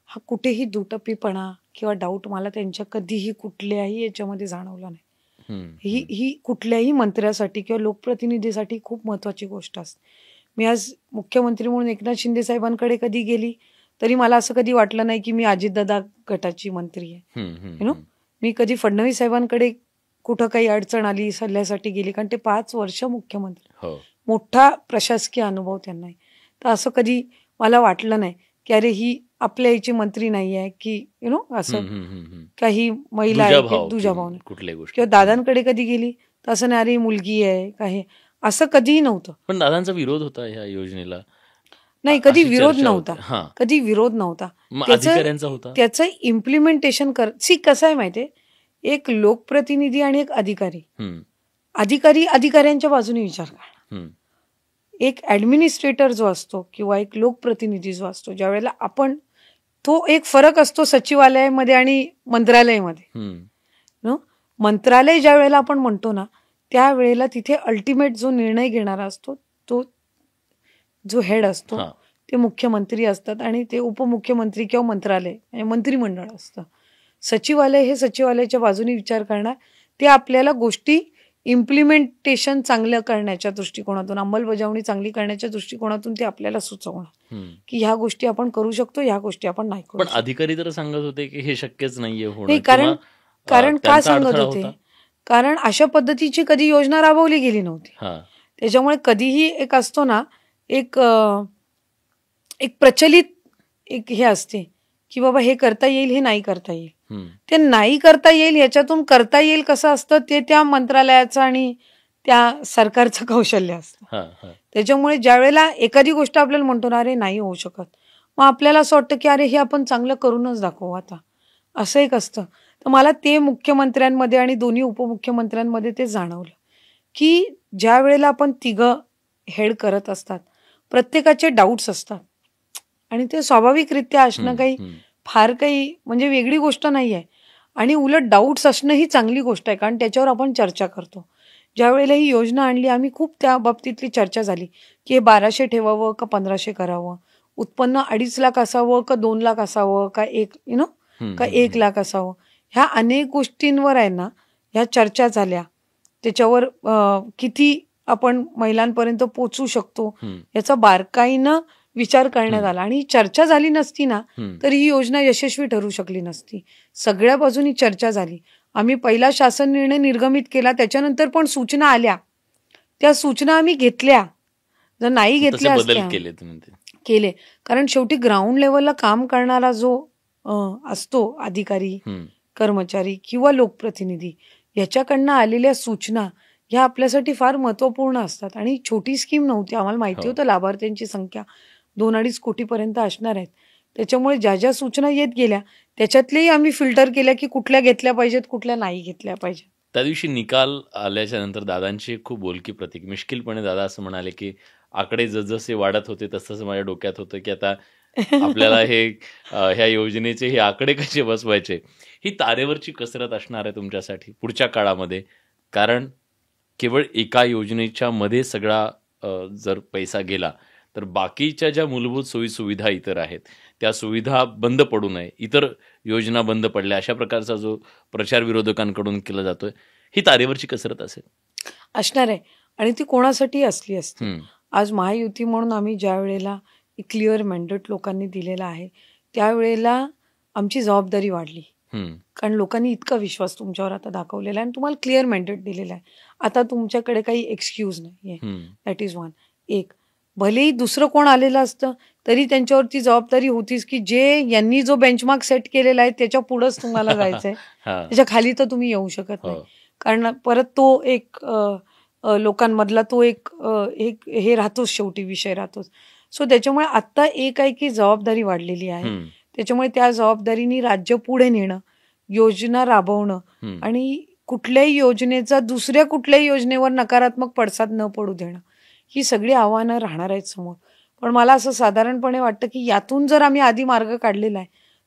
हा कुठेही दुटप्पीपणा किंवा डाऊट मला त्यांच्या कधीही कुठल्याही याच्यामध्ये जाणवला नाही. ही कुठल्याही मंत्र्यासाठी किंवा लोकप्रतिनिधीसाठी खूप महत्वाची गोष्ट असते. मी आज मुख्यमंत्री म्हणून एकनाथ शिंदे साहेबांकडे कधी गेली तरी मला असं कधी वाटलं नाही की मी अजितदादा गटाची मंत्री आहे. मी कधी फडणवीस साहेबांकडे कुठं काही अडचण आली सल्ल्यासाठी गेली, कारण ते 5 वर्ष मुख्यमंत्री, मोठा प्रशासकीय अनुभव त्यांना आहे. तर असं कधी मला वाटलं नाही की अरे ही आपल्या याची मंत्री नाही आहे की असं काही महिला आहे दुजाभाव किंवा दादांकडे कधी गेली तर असं नाही अरे मुलगी आहे काय, असं कधीही नव्हतं. पण दादांचा विरोध होता ह्या योजनेला? नाही, कधी विरोध नव्हता, कधी विरोध नव्हता. त्याचं इम्प्लिमेंटेशन कसं आहे माहितीये, एक लोकप्रतिनिधी आणि एक अधिकारी, हम्म, अधिकाऱ्यांच्या बाजूने विचार करणार. हम्म, एक ऍडमिनिस्ट्रेटर जो असतो किंवा एक लोकप्रतिनिधी जो असतो, ज्या वेळेला आपण, तो एक फरक असतो सचिवालयामध्ये आणि मंत्रालयामध्ये. हम्म, नो, मंत्रालय ज्या वेळेला आपण म्हणतो ना, त्यावेळेला तिथे अल्टिमेट जो निर्णय घेणारा असतो, तो जो हेड असतो हा, ते मुख्यमंत्री असतात आणि ते उपमुख्यमंत्री किंवा मंत्रालय म्हणजे मंत्रिमंडळ असतं. सचिवालय हे सचिवालयाच्या बाजूने विचार करणार. ते आपल्याला गोष्टी इम्प्लिमेंटेशन चांगलं करण्याच्या दृष्टिकोनातून, अंमलबजावणी चांगली करण्याच्या दृष्टिकोनातून ते आपल्याला सुचवणार हम्म. की ह्या गोष्टी आपण करू शकतो, ह्या गोष्टी आपण नाही करू पण शकतो. अधिकारी तर सांगत होते की हे शक्यच नाहीये होणं, नाही, कारण किंवा, कारण का त्यांचा सांगत अडथळा होते? होता. कारण अशा पद्धतीची कधी योजना राबवली गेली नव्हती. हा, त्याच्यामुळे कधीही एक असतो ना, एक एक प्रचलित एक हे असते की बाबा हे करता येईल, हे नाही करता येईल. हम्म, ते नाही करता येईल याच्यातून करता येईल कसं असतं ते त्या मंत्रालयाचं आणि त्या सरकारचं कौशल्य असतं. हा, हा, त्याच्यामुळे ज्या वेळेला एखादी गोष्ट आपल्याला म्हणतो ना, अरे नाही होऊ शकत, मग आपल्याला असं वाटतं की अरे हे आपण चांगलं करूनच दाखवू आता, असं एक असतं. तर मला ते मुख्यमंत्र्यांमध्ये आणि दोन्ही उपमुख्यमंत्र्यांमध्ये ते जाणवलं की ज्या वेळेला आपण तिघं हेड करत असतात, प्रत्येकाचे डाऊट्स असतात आणि ते स्वाभाविकरित्या असणं काही हम्म, फार काही म्हणजे वेगळी गोष्ट नाही आहे. आणि उलट डाऊट्स असणं ही चांगली गोष्ट आहे, कारण त्याच्यावर आपण चर्चा करतो. ज्या वेळेला ही योजना आणली, आम्ही खूप त्या बाबतीतली चर्चा झाली की हे 1200 ठेवावं का 1500 करावं, उत्पन्न 2.5 लाख असावं का 2 लाख असावं का का 1 लाख असावं. ह्या अनेक गोष्टींवर आहे ना, ह्या चर्चा झाल्या. त्याच्यावर किती आपण महिलांपर्यंत पोहोचू शकतो हम्म, याचा बारकाईनं विचार करण्यात आला. आणि ही चर्चा झाली नसती ना, हम्म, तर ही योजना यशस्वी ठरू शकली नसती. सगळ्या बाजूनी चर्चा झाली. आम्ही पहिला शासन निर्णय निर्गमित केला, त्याच्यानंतर पण सूचना आल्या, त्या सूचना आम्ही घेतल्या. जर नाही तसे घेतल्या बदल असत्या केले तुम्ही ते. केले, कारण शेवटी ग्राउंड लेवलला काम करणारा जो असतो अधिकारी, हम्म, कर्मचारी किंवा लोकप्रतिनिधी, याच्याकडनं आलेल्या सूचना ह्या आपल्यासाठी फार महत्वपूर्ण असतात. आणि छोटी स्कीम नव्हती, आम्हाला माहिती हो. होतं लाभार्थ्यांची संख्या 2-2.5 कोटीपर्यंत असणार आहेत. त्याच्यामुळे ज्या ज्या सूचना येत गेल्या त्याच्यातलेही आम्ही फिल्टर केल्या की कुठल्या घेतल्या पाहिजेत, कुठल्या नाही घेतल्या पाहिजेत. त्या दिवशी निकाल आल्याच्या नंतर दादांची खूप बोलकी प्रतीक, मिश्किलपणे दादा असं म्हणाले की आकडे जसजसे वाढत होते तसंच माझ्या डोक्यात होतं की आता आपल्याला हे ह्या योजनेचे हे आकडे कसे बसवायचे. ही तारेवरची कसरत असणार आहे तुमच्यासाठी पुढच्या काळामध्ये, कारण केवळ एका योजनेच्या मध्ये सगळा जर पैसा गेला तर बाकीच्या ज्या मूलभूत सोयीसुविधा इतर आहेत त्या सुविधा बंद पडू नये, इतर योजना बंद पडल्या, अशा प्रकारचा जो प्रचार विरोधकांकडून केला जातोय, ही तारेवरची कसरत असेल. असणार आहे. आणि ती कोणासाठी असली असती. हम्म, आज महायुती म्हणून आम्ही ज्या वेळेला एक क्लिअर मॅन्डेट लोकांनी दिलेला आहे, त्यावेळेला आमची जबाबदारी वाढली. हम्म, कारण लोकांनी इतका विश्वास तुमच्यावर आता दाखवलेला आहे आणि तुम्हाला क्लिअर मॅन्डेट दिलेला आहे. आता तुमच्याकडे काही एक्सक्यूज नाही आहे. हम्म, दॅट इज वन. एक, भलेही दुसरं कोण आलेलं असतं तरी त्यांच्यावरती जबाबदारी होतीच की जे यांनी जो बेंचमार्क सेट केलेला आहे त्याच्या पुढंच तुम्हाला जायचंय, हा, त्याच्या खाली तर तुम्ही येऊ शकत नाही. हो, कारण परत तो एक लोकांमधला तो एक हे राहतोच, शेवटी विषय राहतोच. सो त्याच्यामुळे आत्ता एक आहे की जबाबदारी वाढलेली आहे. हम्म, त्याच्यामुळे त्या जबाबदारीने राज्य पुढे नेणं, योजना राबवणं हम्म, आणि कुठल्याही योजनेचा दुसऱ्या कुठल्याही योजनेवर नकारात्मक पडसाद न पडू देणं, ही सगळी आव्हानं राहणार आहेत समोर. पण मला असं साधारणपणे वाटतं की यातून जर आम्ही आधी मार्ग काढलेला आहे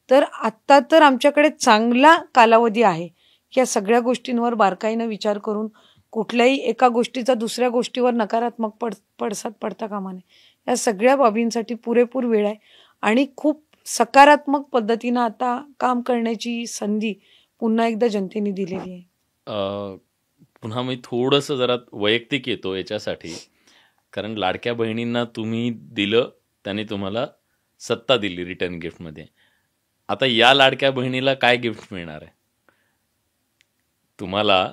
तर आत्ता तर आमच्याकडे चांगला कालावधी आहे की या सगळ्या गोष्टींवर बारकाईनं विचार करून कुठल्याही एका गोष्टीचा दुसऱ्या गोष्टीवर नकारात्मक पडसाद पडता कामा नये. या सगळ्या बाबींसाठी पुरेपूर वेळ आहे आणि खूप सकारात्मक पद्धतीनं आता काम करण्याची संधी पुन्हा एकदा जनतेने दिलेली आहे. पुन्हा मी थोडंसं जरा वैयक्तिक येतो याच्यासाठी, कारण लाडक्या बहिणींना तुम्ही दिलं, त्याने तुम्हाला सत्ता दिली रिटर्न गिफ्टमध्ये. आता या लाडक्या बहिणीला काय गिफ्ट मिळणार आहे तुम्हाला?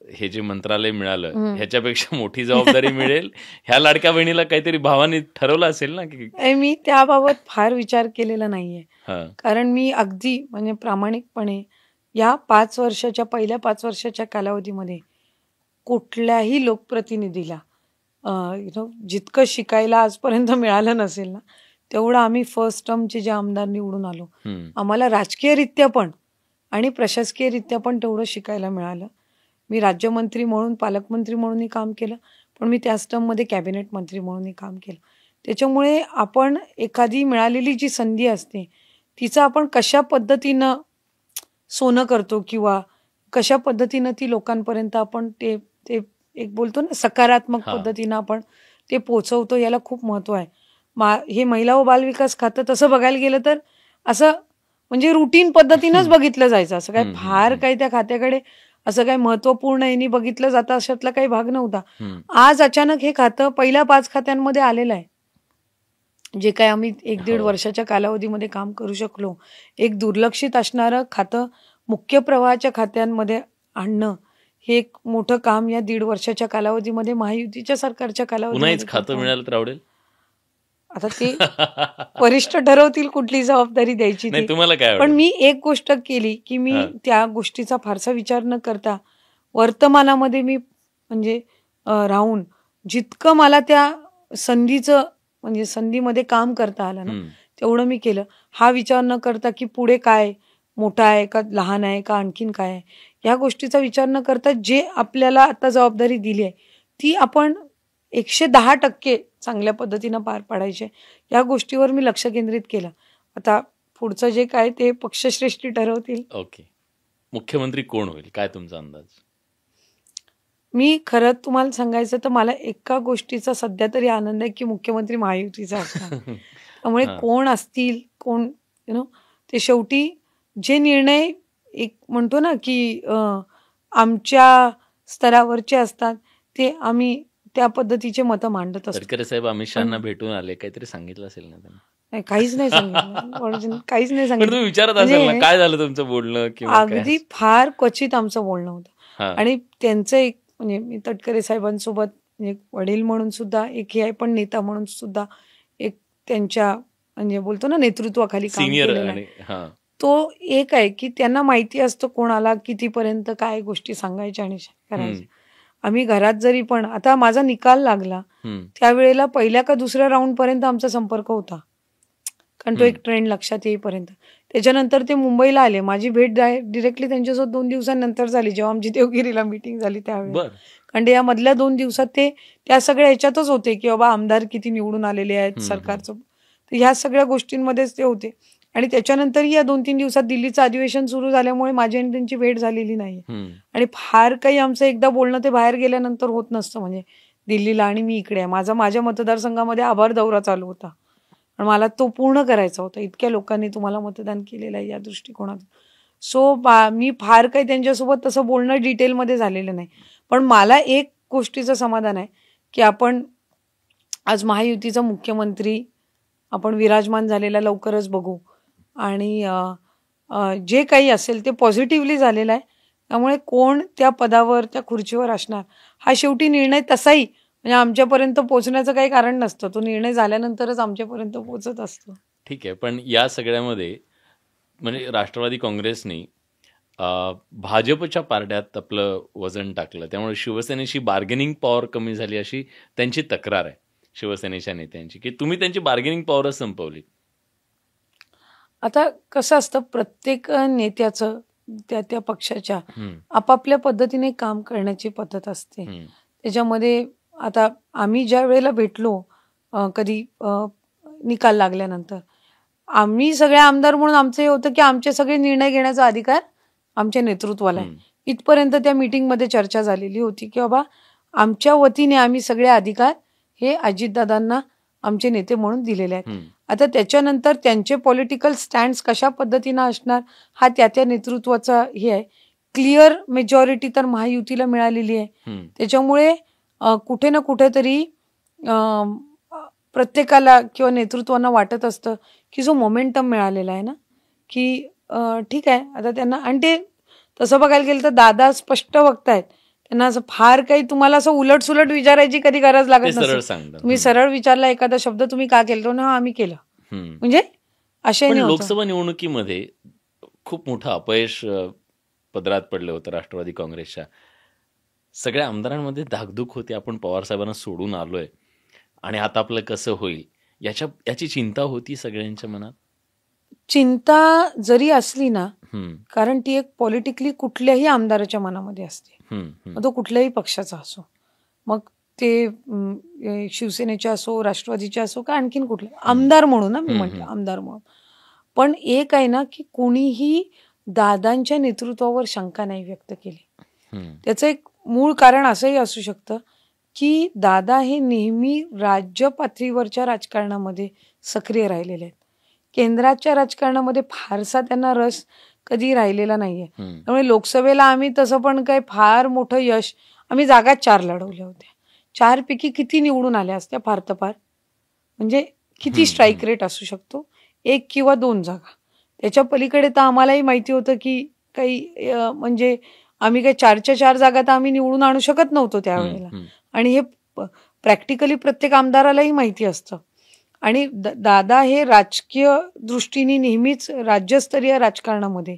हे जे मंत्रालय मिळालं ह्याच्यापेक्षा मोठी जबाबदारी मिळेल. ह्या लाडक्या बहिणीला काहीतरी भावाने ठरवलं असेल ना की मी त्याबाबत फार विचार केलेला नाहीये. हा, कारण मी अगदी म्हणजे प्रामाणिकपणे या 5 वर्षाच्या पहिल्या 5 वर्षाच्या कालावधीमध्ये कुठल्याही लोकप्रतिनिधीला जितकं शिकायला आजपर्यंत मिळालं नसेल ना, तेवढं आम्ही फर्स्ट टर्मचे जे आमदार निवडून आलो, हम्म, आम्हाला राजकीयरित्या पण आणि प्रशासकीयरित्या पण तेवढं शिकायला मिळालं. मी राज्यमंत्री म्हणून, पालकमंत्री म्हणूनही काम केलं, पण मी त्याच टर्ममध्ये कॅबिनेट मंत्री म्हणूनही काम केलं. त्याच्यामुळे आपण एखादी मिळालेली जी संधी असते तिचं आपण कशा पद्धतीनं सोनं करतो किंवा कशा पद्धतीनं ती लोकांपर्यंत आपण ते ते एक बोलतो ना सकारात्मक पद्धतीनं आपण ते पोचवतो, याला खूप महत्त्व आहे. हे महिला व बालविकास खातं तसं बघायला गेलं तर असं म्हणजे रुटीन पद्धतीनंच बघितलं जायचं. असं काय फार काही त्या खात्याकडे असं काही महत्त्वपूर्ण यांनी बघितलं जातं अशातला काही भाग नव्हता. आज अचानक हे खातं पहिल्या 5 खात्यांमध्ये आलेलं आहे. जे काही आम्ही 1-1.5 वर्षाच्या कालावधीमध्ये काम करू शकलो, एक दुर्लक्षित असणारं खातं मुख्य प्रवाहाच्या खात्यांमध्ये आणणं, हे एक मोठं काम या 1.5 वर्षाच्या कालावधीमध्ये महायुतीच्या सरकारच्या कालावधीमध्ये खातं मिळालं तर आवडेल. आता ते वरिष्ठ ठरवतील कुठली जबाबदारी द्यायची ती. तुम्हाला काय पण मी एक गोष्ट केली की मी त्या गोष्टीचा फारसा विचार न करता वर्तमानामध्ये मी म्हणजे राहून जितकं मला त्या संधीचं म्हणजे संधीमध्ये काम करता आलं ना तेवढं मी केलं. हा विचार न करता की पुढे काय मोठा आहे का लहान आहे का आणखीन काय आहे, या गोष्टीचा विचार न करता जे आपल्याला आता जबाबदारी दिली आहे ती आपण 110% चांगल्या पद्धतीनं पार पाडायचे, या गोष्टीवर मी लक्ष केंद्रित केलं. आता पुढचं जे काय ते पक्षश्रेष्ठी ठरवतील. ओके. मुख्यमंत्री कोण होईल, काय तुमचा अंदाज? मी खरं तुम्हाला सांगायचं तर मला एका गोष्टीचा सध्या तरी आनंद आहे की मुख्यमंत्री महायुतीचा असणार. त्यामुळे कोण असतील कोण ते शेवटी जे निर्णय एक म्हणतो ना की आमच्या स्तरावरचे असतात ते आम्ही त्या पद्धतीचे मतं मांडत असतो. तडकरे साहेब अमित शहांना भेटून आले, काहीतरी सांगितलं असेल ना त्यांना? नाही, काहीच नाही सांगितलं. काहीच नाही सांगितलं. तुम्ही विचारत असाल ना काय झालं तुमचं बोलणं किंवा अगदी फार क्वचित आमचं बोलणं होतं. आणि त्यांचं एक म्हणजे मी तटकरे साहेबांसोबत एक वडील म्हणून सुद्धा एक हे आहे, पण नेता म्हणून सुद्धा एक त्यांच्या म्हणजे बोलतो ना नेतृत्वाखाली काम केलेलं आहे. तो एक आहे की त्यांना माहिती असतं कोणाला कितीपर्यंत काय गोष्टी सांगायच्या आणि करायच्या. आम्ही घरात जरी पण आता माझा निकाल लागला त्यावेळेला पहिल्या का दुसऱ्या राऊंड पर्यंत आमचा संपर्क होता, कारण तो एक ट्रेंड लक्षात येईपर्यंत. त्याच्यानंतर ते मुंबईला आले, माझी भेट डिरेक्टली त्यांच्यासोबत 2 दिवसांनंतर झाली जेव्हा आमची देवगिरीला मीटिंग झाली त्यावेळेला. कारण या मधल्या 2 दिवसात ते त्या सगळ्या ह्याच्यातच होते की बाबा आमदार किती निवडून आलेले आहेत सरकारचं, तर ह्या सगळ्या गोष्टींमध्येच ते होते. आणि त्याच्यानंतरही या 2-3 दिवसात दिल्लीचं अधिवेशन सुरू झाल्यामुळे माझी आणि त्यांची भेट झालेली नाही. आणि फार काही आमचं एकदा बोलणं ते बाहेर गेल्यानंतर होत नसतं, म्हणजे दिल्लीला आणि मी इकडे आहे. माझ्या मतदारसंघामध्ये आभार दौरा चालू होता आणि मला तो पूर्ण करायचा होता. इतक्या लोकांनी तुम्हाला मतदान केलेलं आहे या दृष्टिकोनातून. सो मी फार काही त्यांच्यासोबत तसं बोलणं डिटेलमध्ये झालेलं नाही. पण मला एक गोष्टीचं समाधान आहे की आपण आज महायुतीचा मुख्यमंत्री आपण विराजमान झालेला लवकरच बघू आणि जे काही असेल ते पॉझिटिव्हली झालेलं आहे. त्यामुळे कोण त्या पदावर त्या खुर्चीवर असणार हा शेवटी निर्णय तसाही म्हणजे आमच्यापर्यंत पोहोचण्याचं काही कारण नसतं, तो निर्णय झाल्यानंतरच आमच्यापर्यंत पोहोचत असतो. ठीक आहे, पण या सगळ्यामध्ये म्हणजे राष्ट्रवादी काँग्रेसने भाजपच्या पारड्यात आपलं वजन टाकलं, त्यामुळे शिवसेनेची बार्गेनिंग पॉवर कमी झाली अशी त्यांची तक्रार आहे शिवसेनेच्या नेत्यांची, की तुम्ही त्यांची बार्गेनिंग पॉवरच संपवली. आता कसं असतं प्रत्येक नेत्याचं त्या पक्षाच्या आपापल्या पद्धतीने काम करण्याची पद्धत असते. त्याच्यामध्ये आता आम्ही ज्या वेळेला भेटलो कधी निकाल लागल्यानंतर आम्ही सगळे आमदार म्हणून आमचं हे होतं की आमचे सगळे निर्णय घेण्याचा अधिकार आमच्या नेतृत्वाला आहे. इथपर्यंत त्या मीटिंगमध्ये चर्चा झालेली होती की बाबा आमच्या वतीने आम्ही सगळे अधिकार हे अजितदादांना आमचे नेते म्हणून दिलेले आहेत. आता त्याच्यानंतर त्यांचे पॉलिटिकल स्टँड्स कशा पद्धतीनं असणार हा त्या नेतृत्वाचा हे आहे. क्लिअर मेजॉरिटी तर महायुतीला मिळालेली आहे. त्याच्यामुळे कुठे ना कुठेतरी प्रत्येकाला किंवा नेतृत्वांना वाटत असतं की जो मोमेंटम मिळालेला आहे ना की ठीक आहे आता त्यांना. आणि ते तसं बघायला गेलं तर दादा स्पष्ट बघतायत, त्यांना असं फार काही तुम्हाला असं उलट विचारायची कधी गरज लागत नसते. तुम्ही सरळ विचारला एखादा शब्द तुम्ही का केलं ना, आम्ही केलं म्हणजे असे. लोकसभा निवडणुकीमध्ये खूप मोठं अपयश पदरात पडलं होतं राष्ट्रवादी काँग्रेसच्या. सगळ्या आमदारांमध्ये धाकधूक होती, आपण पवार साहेबांना सोडून आलोय आणि आता आपलं कसं होईल याची चिंता होती सगळ्यांच्या मनात. चिंता जरी असली ना कारण ती एक पॉलिटिकली कुठल्याही आमदाराच्या मनामध्ये असते, मग तो कुठल्याही पक्षाचा असो, मग ते शिवसेनेचे असो, राष्ट्रवादीचे असो, का आणखीन कुठले आमदार म्हणून ना, मी म्हणते आमदार म्हणून. पण एक आहे ना की कोणीही दादांच्या नेतृत्वावर शंका नाही व्यक्त केली. त्याचं एक मूळ कारण असंही असू शकतं की दादा हे नेहमी राज्य पातळीवरच्या राजकारणामध्ये सक्रिय राहिलेले आहेत. केंद्राच्या राजकारणामध्ये फारसा त्यांना रस कधी राहिलेला नाहीये. त्यामुळे लोकसभेला आम्ही तसं पण काय फार मोठं यश, आम्ही जागा 4 लढवल्या होत्या. 4 पैकी किती निवडून आल्या असत्या फार तर फार, म्हणजे किती स्ट्राईक रेट असू शकतो, 1 किंवा 2 जागा. त्याच्या पलीकडे तर आम्हालाही माहिती होतं की काही म्हणजे आम्ही काही 4च्या 4 जागा तर आम्ही निवडून आणू शकत नव्हतो त्यावेळेला. आणि हे प्रॅक्टिकली प्रत्येक आमदारालाही माहिती असतं. आणि दादा हे राजकीय दृष्टीने नेहमीच राज्यस्तरीय राजकारणामध्ये,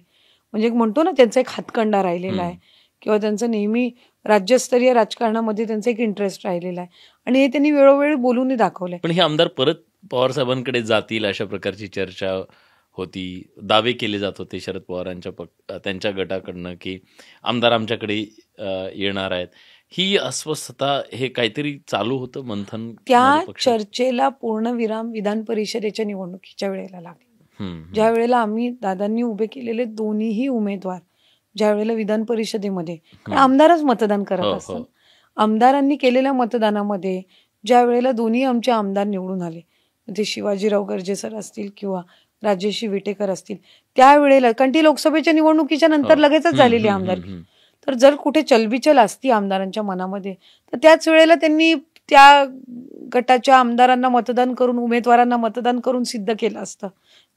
म्हणजे म्हणतो ना त्यांचा एक हातखंडा राहिलेला आहे, किंवा त्यांचं नेहमी राज्यस्तरीय राजकारणामध्ये त्यांचा एक इंटरेस्ट राहिलेला आहे. आणि हे त्यांनी वेळोवेळी बोलूनही दाखवलंय. पण हे आमदार परत पवार साहेबांकडे जातील अशा प्रकारची चर्चा होती, दावे केले जात होते शरद पवारांच्या त्यांच्या गटाकडनं की आमदार आमच्याकडे येणार आहेत. ही अस्वस्थता, हे काहीतरी चालू होतं मंथन. त्या चर्चेला पूर्णविराम विधान परिषदेच्या निवडणुकीच्या वेळेला लागला, ज्या वेळेला आम्ही दादांनी उभे केलेले दोन्हीही उमेदवार ज्या वेळेला विधान परिषदेमध्ये, आमदारच मतदान करत असतात, आमदारांनी केलेल्या मतदानामध्ये ज्या वेळेला दोन्ही आमचे आमदार निवडून आले, ते शिवाजीराव गर्जे सर असतील किंवा राजेशी विटेकर असतील, त्यावेळेला, कारण ती लोकसभेच्या निवडणुकीच्या नंतर लगेचच झालेली आमदारकी, तर जर कुठे चलबिचल असती आमदारांच्या मनामध्ये तर त्याच वेळेला त्यांनी त्या गटाच्या आमदारांना मतदान करून, उमेदवारांना मतदान करून सिद्ध केलं असतं,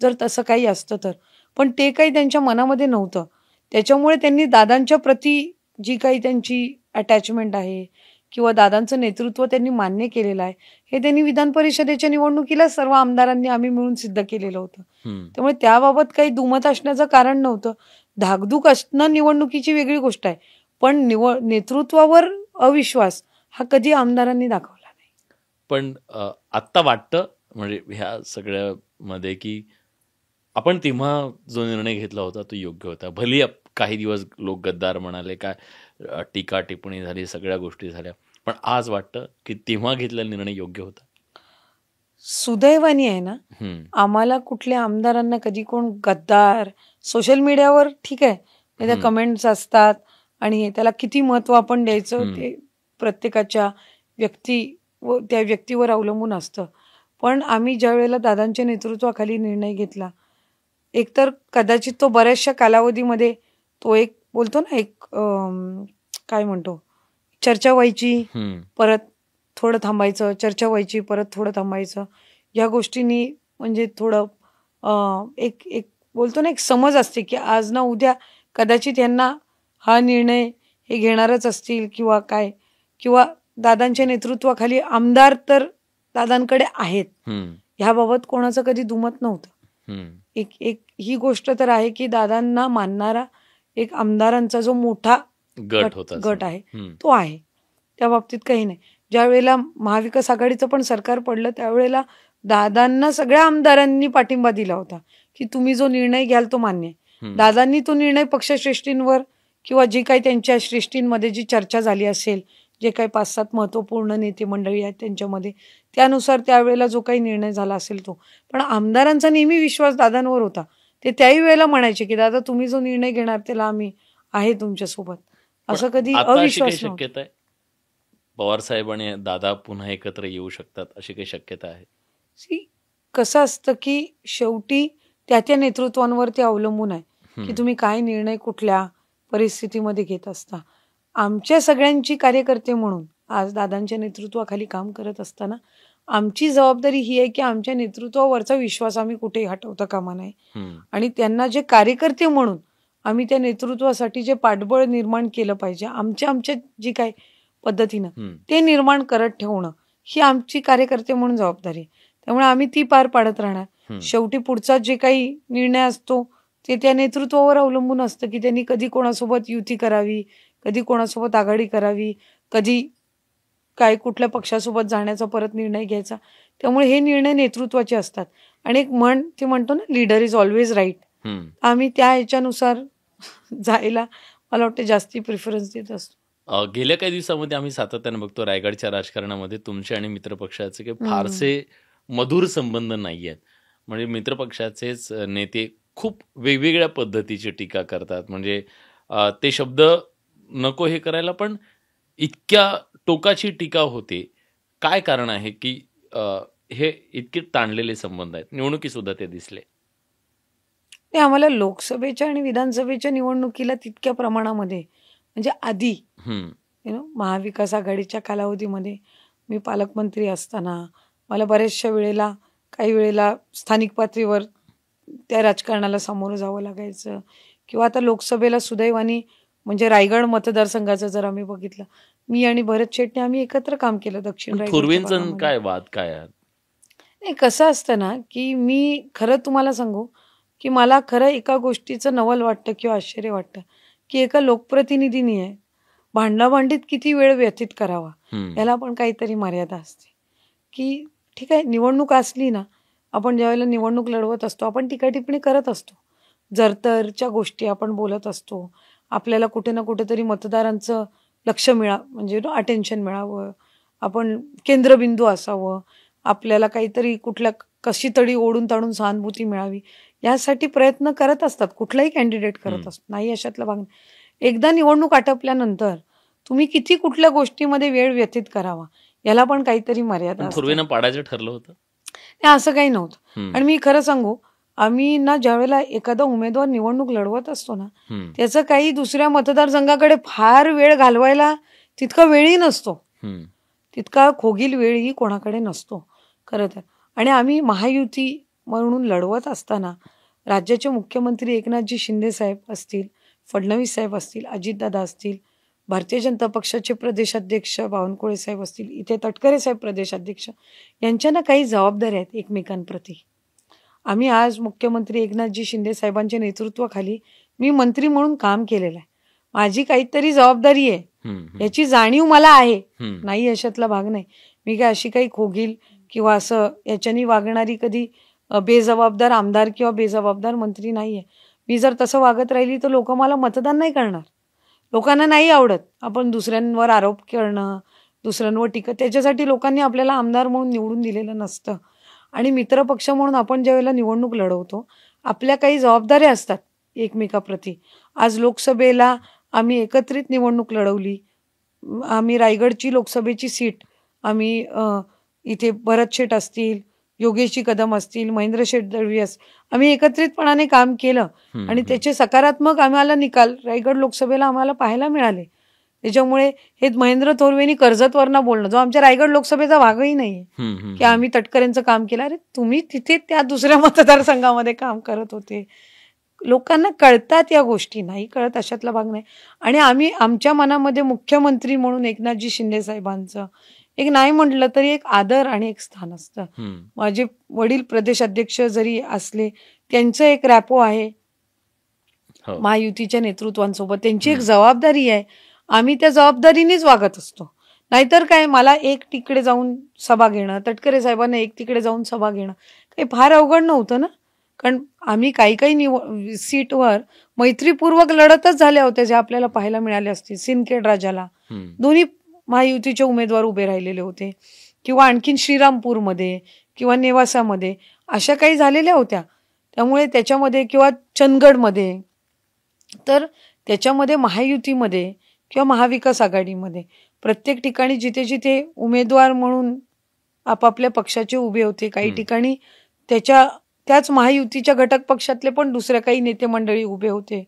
जर तसं काही असतं तर. पण ते काही त्यांच्या मनामध्ये नव्हतं. त्याच्यामुळे त्यांनी दादांच्या प्रती जी काही त्यांची अटॅचमेंट आहे किंवा दादांचं नेतृत्व त्यांनी मान्य केलेलं आहे, हे त्यांनी विधान परिषदेच्या निवडणुकीला सर्व आमदारांनी आम्ही मिळून सिद्ध केलेलं होतं. त्यामुळे त्याबाबत काही दुमत असण्याचं कारण नव्हतं. धाकधूक असणं निवडणुकीची वेगळी गोष्ट आहे, पण नेतृत्वावर अविश्वास हा कधी आमदारांनी दाखवला नाही. पण आत्ता वाटतं म्हणजे ह्या सगळ्यामध्ये की आपण तेव्हा जो निर्णय घेतला होता तो योग्य होता. भली काही दिवस लोक गद्दार म्हणाले, काय टीका टिप्पणी झाली, सगळ्या गोष्टी झाल्या, पण आज वाटतं की तेव्हा घेतलेला निर्णय योग्य होता. सुदैवानी आहे ना, आम्हाला कुठल्या आमदारांना कधी कोण गद्दार, सोशल मीडियावर ठीक आहे त्या कमेंट्स असतात आणि त्याला किती महत्व आपण द्यायचं ते प्रत्येकाच्या त्या व्यक्तीवर अवलंबून असतं. पण आम्ही ज्या वेळेला दादांच्या नेतृत्वाखाली निर्णय घेतला, एकतर कदाचित तो बऱ्याचशा कालावधीमध्ये तो एक बोलतो ना, एक काय म्हणतो, चर्चा व्हायची, परत थोडं थांबायचं, चर्चा व्हायची, परत थोडं थांबायचं, या गोष्टींनी म्हणजे थोडं एक बोलतो ना, एक समज असते की आज ना उद्या कदाचित यांना हा निर्णय हे घेणारच असतील किंवा काय, किंवा दादांच्या नेतृत्वाखाली आमदार तर दादांकडे आहेत, ह्याबाबत कोणाचं कधी दुमत नव्हतं. एक ही गोष्ट तर आहे की दादांना मानणारा एक आमदारांचा जो मोठा गट आहे तो आहे, त्या बाबतीत काही नाही. ज्या वेळेला महाविकास आघाडीचं पण सरकार पडलं त्यावेळेला दादांना सगळ्या आमदारांनी पाठिंबा दिला होता की तुम्ही जो निर्णय घ्याल तो मान्य. दादांनी तो निर्णय पक्षश्रेष्ठींवर किंवा जे काही त्यांच्या श्रेष्ठींमध्ये जी चर्चा झाली असेल, जे काही 5-7 महत्वपूर्ण नेते मंडळी आहेत त्यांच्यामध्ये, त्यानुसार त्यावेळेला जो काही निर्णय झाला असेल तो. पण आमदारांचा नेहमी विश्वास दादांवर होता. ते त्याही वेळेला म्हणायचे की दादा तुम्ही जो निर्णय घेणार त्याला आम्ही आहे तुमच्यासोबत, असं कधी अविश्वास. शक्यता आहे पवार साहेब आणि दादा पुन्हा एकत्र येऊ शकतात, अशी काही शक्यता आहे? कसं असतं की शेवटी त्या नेतृत्वांवर ते अवलंबून आहे की तुम्ही काय निर्णय कुठल्या परिस्थितीमध्ये घेत असता. आमच्या सगळ्यांची कार्यकर्ते म्हणून आज दादांच्या नेतृत्वाखाली काम करत असताना आमची जबाबदारी ही आहे की आमच्या नेतृत्वावरचा विश्वास आम्ही कुठेही हटवता कामा नये. आणि त्यांना जे कार्यकर्ते म्हणून आम्ही त्या नेतृत्वासाठी जे पाठबळ निर्माण केलं पाहिजे आमच्या जी काय पद्धतीनं ते निर्माण करत ठेवणं ही आमची कार्यकर्ते म्हणून जबाबदारी आहे. त्यामुळे आम्ही ती पार पाडत राहणार. शेवटी पुढचा जे काही निर्णय असतो ते त्या नेतृत्वावर अवलंबून असतं की त्यांनी कधी कोणासोबत युती करावी, कधी कोणासोबत आघाडी करावी, कधी काय कुठल्या पक्षासोबत जाण्याचा परत निर्णय घ्यायचा. त्यामुळे हे निर्णय नेतृत्वाचे असतात. आणि एक ते म्हणतो ना, लीडर इज ऑलवेज राईट, आम्ही त्या ह्याच्यानुसार जायला मला वाटतं जास्ती प्रिफरन्स देत असतो. गेल्या काही दिवसामध्ये आम्ही सातत्याने बघतो रायगडच्या राजकारणामध्ये तुमचे आणि मित्रपक्षाचे काही फारसे मधुर संबंध नाही आहेत. म्हणजे मित्रपक्षाचेच नेते खूप वेगवेगळ्या पद्धतीची टीका करतात. म्हणजे ते शब्द नको हे करायला पण इतक्या टोकाची टीका होते. काय कारण आहे की हे इतके ताणलेले संबंध आहेत? निवडणुकीसुद्धा ते दिसले. ते आम्हाला लोकसभेच्या आणि विधानसभेच्या निवडणुकीला तितक्या प्रमाणामध्ये म्हणजे आधी महाविकास आघाडीच्या कालावधीमध्ये मी पालकमंत्री असताना मला बऱ्याचशा वेळेला काही वेळेला स्थानिक पातळीवर त्या राजकारणाला सामोरं जावं लागायचं. किंवा आता लोकसभेला सुदैवाने म्हणजे रायगड मतदारसंघाचं जर आम्ही बघितलं, मी आणि भरत शेट्टी आम्ही एकत्र काम केलं दक्षिण रायगड. थोरवेंचं काय वाद काय आहे? नाही, कसं असतं ना की मी खरं तुम्हाला सांगू की मला खरं एका गोष्टीचं नवल वाटतं किंवा आश्चर्य वाटतं की एका लोकप्रतिनिधीने आहे भांडाभांडीत किती वेळ व्यतीत करावा, याला पण काहीतरी मर्यादा असते. की ठीक आहे, निवडणूक असली ना, आपण ज्यावेळेला निवडणूक लढवत असतो आपण टीका टिप्पणी करत असतो, जरतरच्या गोष्टी आपण बोलत असतो, आपल्याला कुठे ना कुठेतरी मतदारांचं लक्ष म्हणजे अटेन्शन मिळावं, आपण केंद्रबिंदू असावं, आपल्याला काहीतरी कुठल्या कशी तरी ओढून ताणून सहानुभूती मिळावी, यासाठी प्रयत्न करत असतात. कुठलाही कॅन्डिडेट करत असतो, नाही अशातला भाग नाही. एकदा निवडणूक आटपल्यानंतर तुम्ही किती कुठल्या गोष्टीमध्ये वेळ व्यतीत करावा याला पण काहीतरी मर्यादा असते. थोरवेंना पाडायचं ठरलं होतं? नाही, असं काही नव्हतं. आणि मी खरं सांगू, आम्ही ना ज्यावेळेला एखादा उमेदवार निवडणूक लढवत असतो ना, त्याचं काही दुसऱ्या मतदारसंघाकडे फार वेळ घालवायला तितका वेळही नसतो, तितका खोगील वेळही कोणाकडे नसतो खरं तर. आणि आम्ही महायुती म्हणून लढवत असताना राज्याचे मुख्यमंत्री एकनाथजी शिंदे साहेब असतील, फडणवीस साहेब असतील, अजितदादा असतील, भारतीय जनता पक्षाचे प्रदेशाध्यक्ष बावनकुळे साहेब असतील, इथे तटकरे साहेब प्रदेशाध्यक्ष, यांच्या काही जबाबदाऱ्या आहेत एकमेकांप्रती. आम्ही आज मुख्यमंत्री एकनाथजी शिंदे साहेबांच्या नेतृत्वाखाली मी मंत्री म्हणून काम केलेलं आहे. माझी काहीतरी जबाबदारी आहे याची जाणीव मला आहे, नाही अशातला भाग नाही. मी काय अशी काही खोगील किंवा असं याच्यानी वागणारी कधी बेजबाबदार आमदार किंवा बेजबाबदार मंत्री नाहीये. मी जर तसं वागत राहिली तर लोक मला मतदान नाही करणार. लोकांना नाही आवडत आपण दुसऱ्यांवर आरोप करणं, दुसऱ्यांवर टीका. त्याच्यासाठी लोकांनी आपल्याला आमदार म्हणून निवडून दिलेलं नसतं. आणि मित्रपक्ष म्हणून आपण ज्यावेळेला निवडणूक लढवतो आपल्या काही जबाबदाऱ्या असतात एकमेकाप्रती. आज लोकसभेला आम्ही एकत्रित निवडणूक लढवली. आम्ही रायगडची लोकसभेची सीट आम्ही इथे भरत शेठ असतील, योगेशजी कदम असतील, महेंद्र शेठ दळवी असतील, आम्ही एकत्रितपणाने काम केलं आणि त्याचे सकारात्मक आम्हाला निकाल रायगड लोकसभेला आम्हाला पाहायला मिळाले. त्याच्यामुळे हे महेंद्र थोरवेंनी कर्जतवरनं बोलणं जो आमच्या रायगड लोकसभेचा भागही नाहीये की आम्ही तटकरेंचं काम केलं. अरे तुम्ही तिथे त्या दुसऱ्या मतदारसंघामध्ये काम करत होते. लोकांना कळतात या गोष्टी, नाही कळत अशातला भाग नाही. आणि आम्ही आमच्या मनामध्ये मुख्यमंत्री म्हणून एकनाथजी शिंदे साहेबांचं एक नाही म्हटलं तरी एक आदर आणि एक स्थान असतं. माझे वडील प्रदेशाध्यक्ष जरी असले त्यांचं एक रॅपो आहे महायुतीच्या नेतृत्वांसोबत, त्यांची एक जबाबदारी आहे. आम्ही त्या जबाबदारीनेच वागत असतो. नाहीतर काय, मला एक तिकडे जाऊन सभा घेणं, तटकरे साहेबांना एक तिकडे जाऊन सभा घेणं काही फार अवघड नव्हतं ना. कारण आम्ही काही सीटवर मैत्रीपूर्वक लढतच झाल्या होत्या ज्या आपल्याला पाहायला मिळाल्या असतील. सिंदखेड राजाला दोन्ही महायुतीचे उमेदवार उभे राहिलेले होते, किंवा आणखीन श्रीरामपूरमध्ये किंवा नेवासामध्ये अशा काही झालेल्या होत्या. त्यामुळे त्याच्यामध्ये किंवा चंदगडमध्ये, तर त्याच्यामध्ये महायुतीमध्ये किंवा महाविकास आघाडीमध्ये प्रत्येक ठिकाणी जिथे जिथे उमेदवार म्हणून आपापल्या पक्षाचे उभे होते, काही ठिकाणी त्याच महायुतीच्या घटक पक्षातले पण दुसऱ्या काही नेते मंडळी उभे होते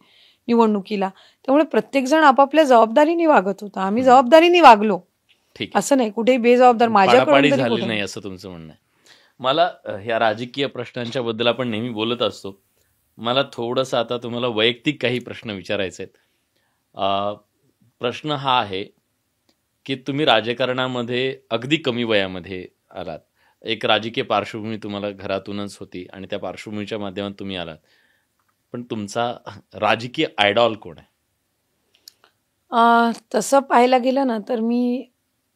निवडणुकीला. त्यामुळे प्रत्येक जण आपापल्या जबाबदारीने वागत होता. आम्ही जबाबदारीने वागलो, असं नाही कुठेही बेजबाबदार माझ्याकडे झाली नाही असं तुमचं म्हणणं आहे. मला ह्या राजकीय प्रश्नांच्या बद्दल आपण नेहमी बोलत असतो. मला थोडंसं आता तुम्हाला वैयक्तिक काही प्रश्न विचारायचे आहेत. प्रश्न हा आहे की तुम्ही राजकारणामध्ये अगदी कमी वयामध्ये आलात. एक राजकीय पार्श्वभूमी तुम्हाला घरातूनच होती आणि त्या पार्श्वभूमीच्या माध्यमातून तुम्ही आलात. पण तुमचा राजकीय आयडॉल कोण आहे? तसं पाहायला गेलं ना तर मी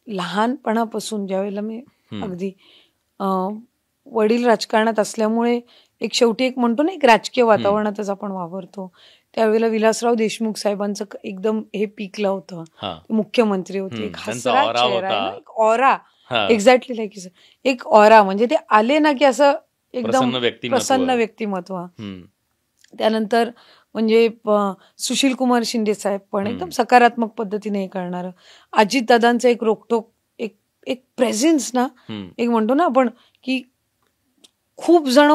लहानपणापासून ज्यावेळेला मी अगदी वडील राजकारणात असल्यामुळे एक शेवटी एक म्हणतो ना, एक राजकीय वातावरणातच आपण वावरतो. त्यावेळेला विलासराव देशमुख साहेबांचं एकदम हे पिकलं होतं. मुख्यमंत्री होते, एक हसरा चेहरा, एक ऑरा, एक्झॅक्टली लाईक एक ऑरा, म्हणजे ते आले ना की असं एकदम प्रसन्न व्यक्तिमत्व. त्यानंतर म्हणजे सुशील कुमार शिंदे साहेब पण एकदम सकारात्मक पद्धतीने हे करणार. अजितदादांचं एक रोकटोक, एक प्रेझेन्स ना, एक म्हणतो ना आपण की खूप जण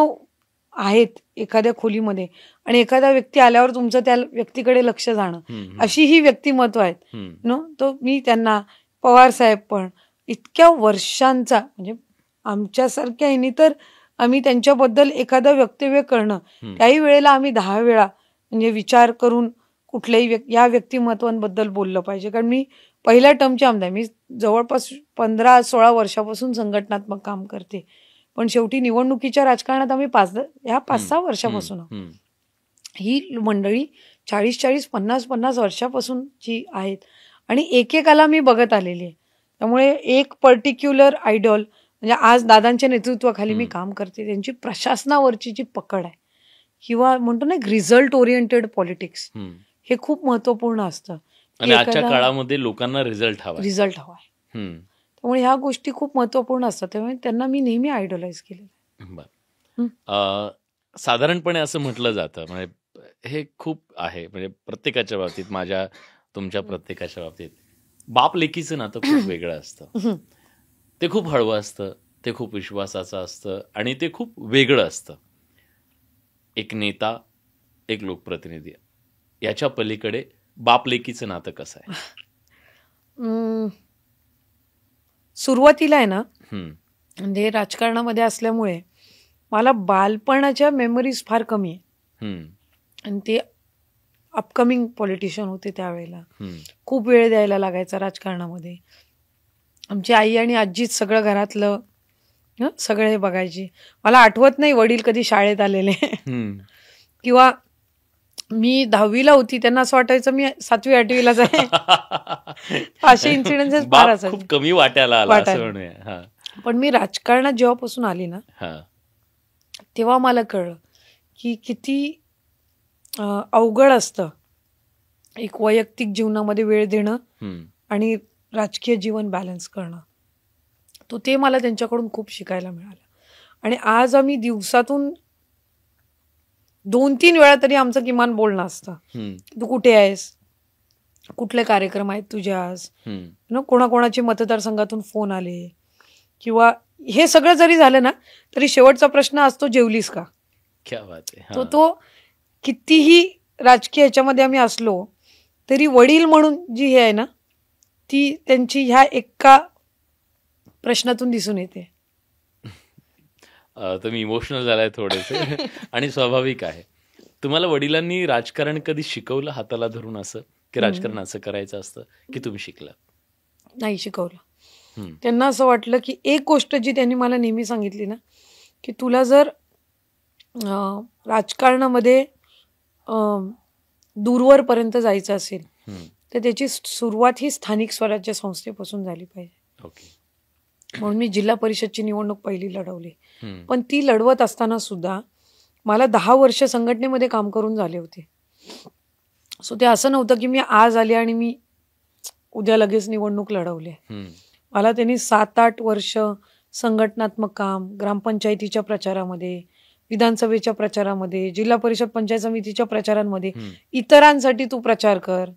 आहेत एखाद्या खोलीमध्ये आणि एखादा व्यक्ती आल्यावर तुमचं त्या व्यक्तीकडे लक्ष जाणं, अशी ही व्यक्तिमत्व आहेत नो. तो मी त्यांना, पवार साहेब पण इतक्या वर्षांचा, म्हणजे आमच्यासारख्या ह्यांनी तर आम्ही त्यांच्याबद्दल एखादं वक्तव्य करणं, त्याही वेळेला आम्ही 10 वेळा म्हणजे विचार करून कुठल्याही या व्यक्तिमत्वांबद्दल बोललं पाहिजे. कारण मी पहिल्या टर्मचे आमदार, मी जवळपास 15-16 वर्षापासून संघटनात्मक काम करते, पण शेवटी निवडणुकीच्या राजकारणात आम्ही 5-6 वर्षापासून. ही मंडळी 40-40, 50-50 वर्षापासूनची आहेत आणि एकेकाला मी बघत आलेली आहे. त्यामुळे एक पर्टिक्युलर आयडॉल, म्हणजे आज दादांच्या नेतृत्वाखाली मी काम करते, त्यांची प्रशासनावरची जी पकड आहे किंवा म्हणतो ना रिझल्ट ओरिएंटेड पॉलिटिक्स, हे खूप महत्वपूर्ण असतं. आणि आजच्या काळामध्ये लोकांना रिझल्ट हवा आहे. त्यामुळे ह्या गोष्टी खूप महत्वपूर्ण असतात. त्यामुळे त्यांना मी नेहमी आयडॉलाइज केलेलं. बरं, साधारणपणे असं म्हटलं जातं, म्हणजे हे खूप आहे, म्हणजे प्रत्येकाच्या बाबतीत, माझ्या तुमच्या प्रत्येकाच्या बाबतीत बाप लेकीचं नातं खूप वेगळं असतं. ते खूप हळवं असतं, ते खूप विश्वासाचं असतं आणि ते खूप वेगळं असतं. एक नेता, एक लोकप्रतिनिधी, याच्या पलीकडे बाप लेकीचं नातं कसं आहे? सुरुवातीला आहे ना, म्हणजे राजकारणामध्ये असल्यामुळे मला बालपणाच्या मेमरीज फार कमी आहे. आणि ते अपकमिंग पॉलिटिशियन होते त्यावेळेला, खूप वेळ द्यायला लागायचा राजकारणामध्ये. आमची आई आणि आजीच सगळं घरातलं सगळं हे बघायची. मला आठवत नाही वडील कधी शाळेत आलेले किंवा मी 10वीला होती त्यांना असं वाटायचं मी 7वी-8वीलाच आहे. असे इन्सिडेंट्स फार असायचे. खूप कमी वाटायला आला. पण मी राजकारणात जेव्हापासून आली ना, तेव्हा मला कळलं की किती अवघड असतं एक वैयक्तिक जीवनामध्ये वेळ देणं आणि राजकीय जीवन बॅलन्स करणं. तो ते मला त्यांच्याकडून खूप शिकायला मिळालं. आणि आज आम्ही दिवसातून 2-3 वेळा तरी आमचं किमान बोलणं असतं. तू कुठे आहेस, कुठले कार्यक्रम आहेत तुझे आज, कोणाकोणाचे मतदारसंघातून फोन आले, किंवा हे सगळं जरी झालं ना तरी शेवटचा प्रश्न असतो जेवलीस का. क्या बात आहे. तो कितीही राजकीय ह्याच्यामध्ये आम्ही असलो तरी वडील म्हणून जी हे आहे ना, ती त्यांची ह्या एका प्रश्नातून दिसून येते. तुम्ही इमोशनल झालाय थोडेसे आणि स्वाभाविक आहे. तुम्हाला वडिलांनी राजकारण कधी शिकवलं हाताला धरून, असं की राजकारण असं करायचं असतं, की तुम्ही शिकला? नाही शिकवलं. त्यांना असं वाटलं की एक गोष्ट जी त्यांनी मला नेहमी सांगितली ना, की तुला जर राजकारणामध्ये दूरवरपर्यंत जायचं असेल तर त्याची सुरुवात ही स्थानिक स्वराज्य संस्थेपासून झाली पाहिजे. म्हणून मी जिल्हा परिषदची निवडणूक पहिली लढवली, पण ती लढवत असताना सुद्धा मला 10 वर्ष संघटनेमध्ये काम करून झाले होते. सो ते असं नव्हतं की मी आज आले आणि मी उद्या लगेच निवडणूक लढवली. मला त्यांनी 7-8 वर्ष संघटनात्मक काम, ग्रामपंचायतीच्या प्रचारामध्ये, विधानसभेच्या प्रचारामध्ये, जिल्हा परिषद पंचायत समितीच्या प्रचारांमध्ये, इतरांसाठी तू प्रचार कर,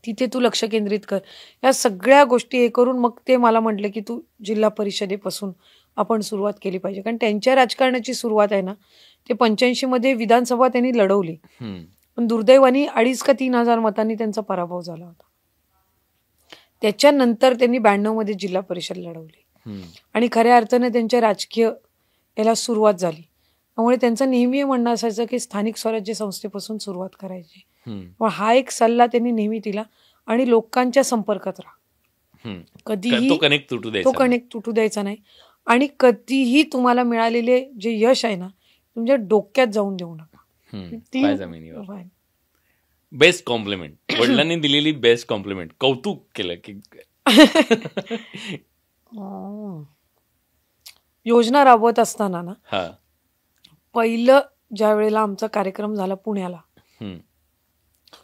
तिथे तू लक्ष केंद्रित कर, या सगळ्या गोष्टी हे करून मग ते मला म्हटलं की तू जिल्हा परिषदेपासून आपण सुरुवात केली पाहिजे. कारण त्यांच्या राजकारणाची सुरुवात आहे ना, ते 85 मध्ये विधानसभा त्यांनी लढवली, पण दुर्दैवाने 2,500 का 3,000 मतांनी त्यांचा पराभव झाला होता. त्याच्यानंतर त्यांनी 92 मध्ये जिल्हा परिषद लढवली आणि खऱ्या अर्थाने त्यांच्या राजकीय याला सुरुवात झाली. त्यामुळे त्यांचं नेहमी म्हणणं असायचं की स्थानिक स्वराज्य संस्थेपासून सुरुवात करायची. हा एक सल्ला त्यांनी नेहमी दिला आणि लोकांच्या संपर्कात राहा, कधीही तो कनेक्ट तुटू द्यायचा नाही आणि कधीही तुम्हाला मिळालेले जे यश आहे ना तुमच्या डोक्यात जाऊन देऊ नका. बेस्ट कॉम्प्लिमेंट, वडिलांनी दिलेली बेस्ट कॉम्प्लिमेंट, कौतुक केलं की योजना राबवत असताना ना पहिलं ज्या वेळेला आमचा कार्यक्रम झाला पुण्याला, हम्म.